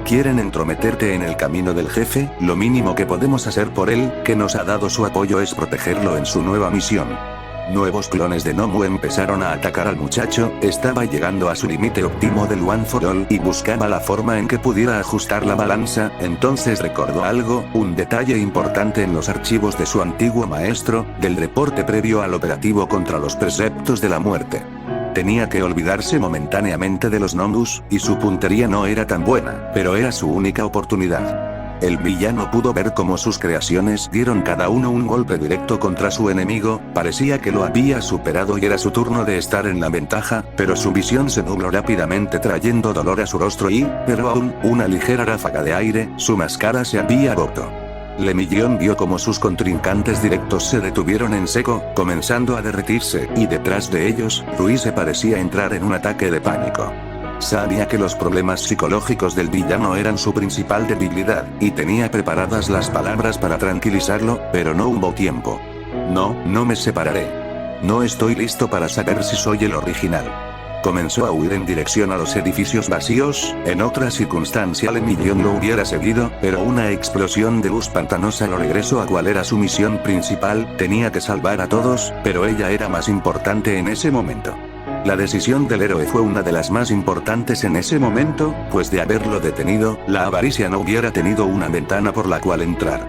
¿Quieren entrometerte en el camino del jefe? Lo mínimo que podemos hacer por él, que nos ha dado su apoyo, es protegerlo en su nueva misión. Nuevos clones de Nomu empezaron a atacar al muchacho, estaba llegando a su límite óptimo del One for All y buscaba la forma en que pudiera ajustar la balanza. Entonces recordó algo, un detalle importante en los archivos de su antiguo maestro, del reporte previo al operativo contra los preceptos de la muerte. Tenía que olvidarse momentáneamente de los Nomus, y su puntería no era tan buena, pero era su única oportunidad. El villano pudo ver cómo sus creaciones dieron cada uno un golpe directo contra su enemigo, parecía que lo había superado y era su turno de estar en la ventaja, pero su visión se nubló rápidamente trayendo dolor a su rostro y, pero aún, una ligera ráfaga de aire, su máscara se había roto. Lemillón vio cómo sus contrincantes directos se detuvieron en seco, comenzando a derretirse, y detrás de ellos, Ruiz se parecía entrar en un ataque de pánico. Sabía que los problemas psicológicos del villano eran su principal debilidad, y tenía preparadas las palabras para tranquilizarlo, pero no hubo tiempo. No me separaré. No estoy listo para saber si soy el original. Comenzó a huir en dirección a los edificios vacíos. En otra circunstancia Lemillón lo hubiera seguido, pero una explosión de luz pantanosa lo regresó a cuál era su misión principal. Tenía que salvar a todos, pero ella era más importante en ese momento. La decisión del héroe fue una de las más importantes en ese momento, pues de haberlo detenido, la avaricia no hubiera tenido una ventana por la cual entrar.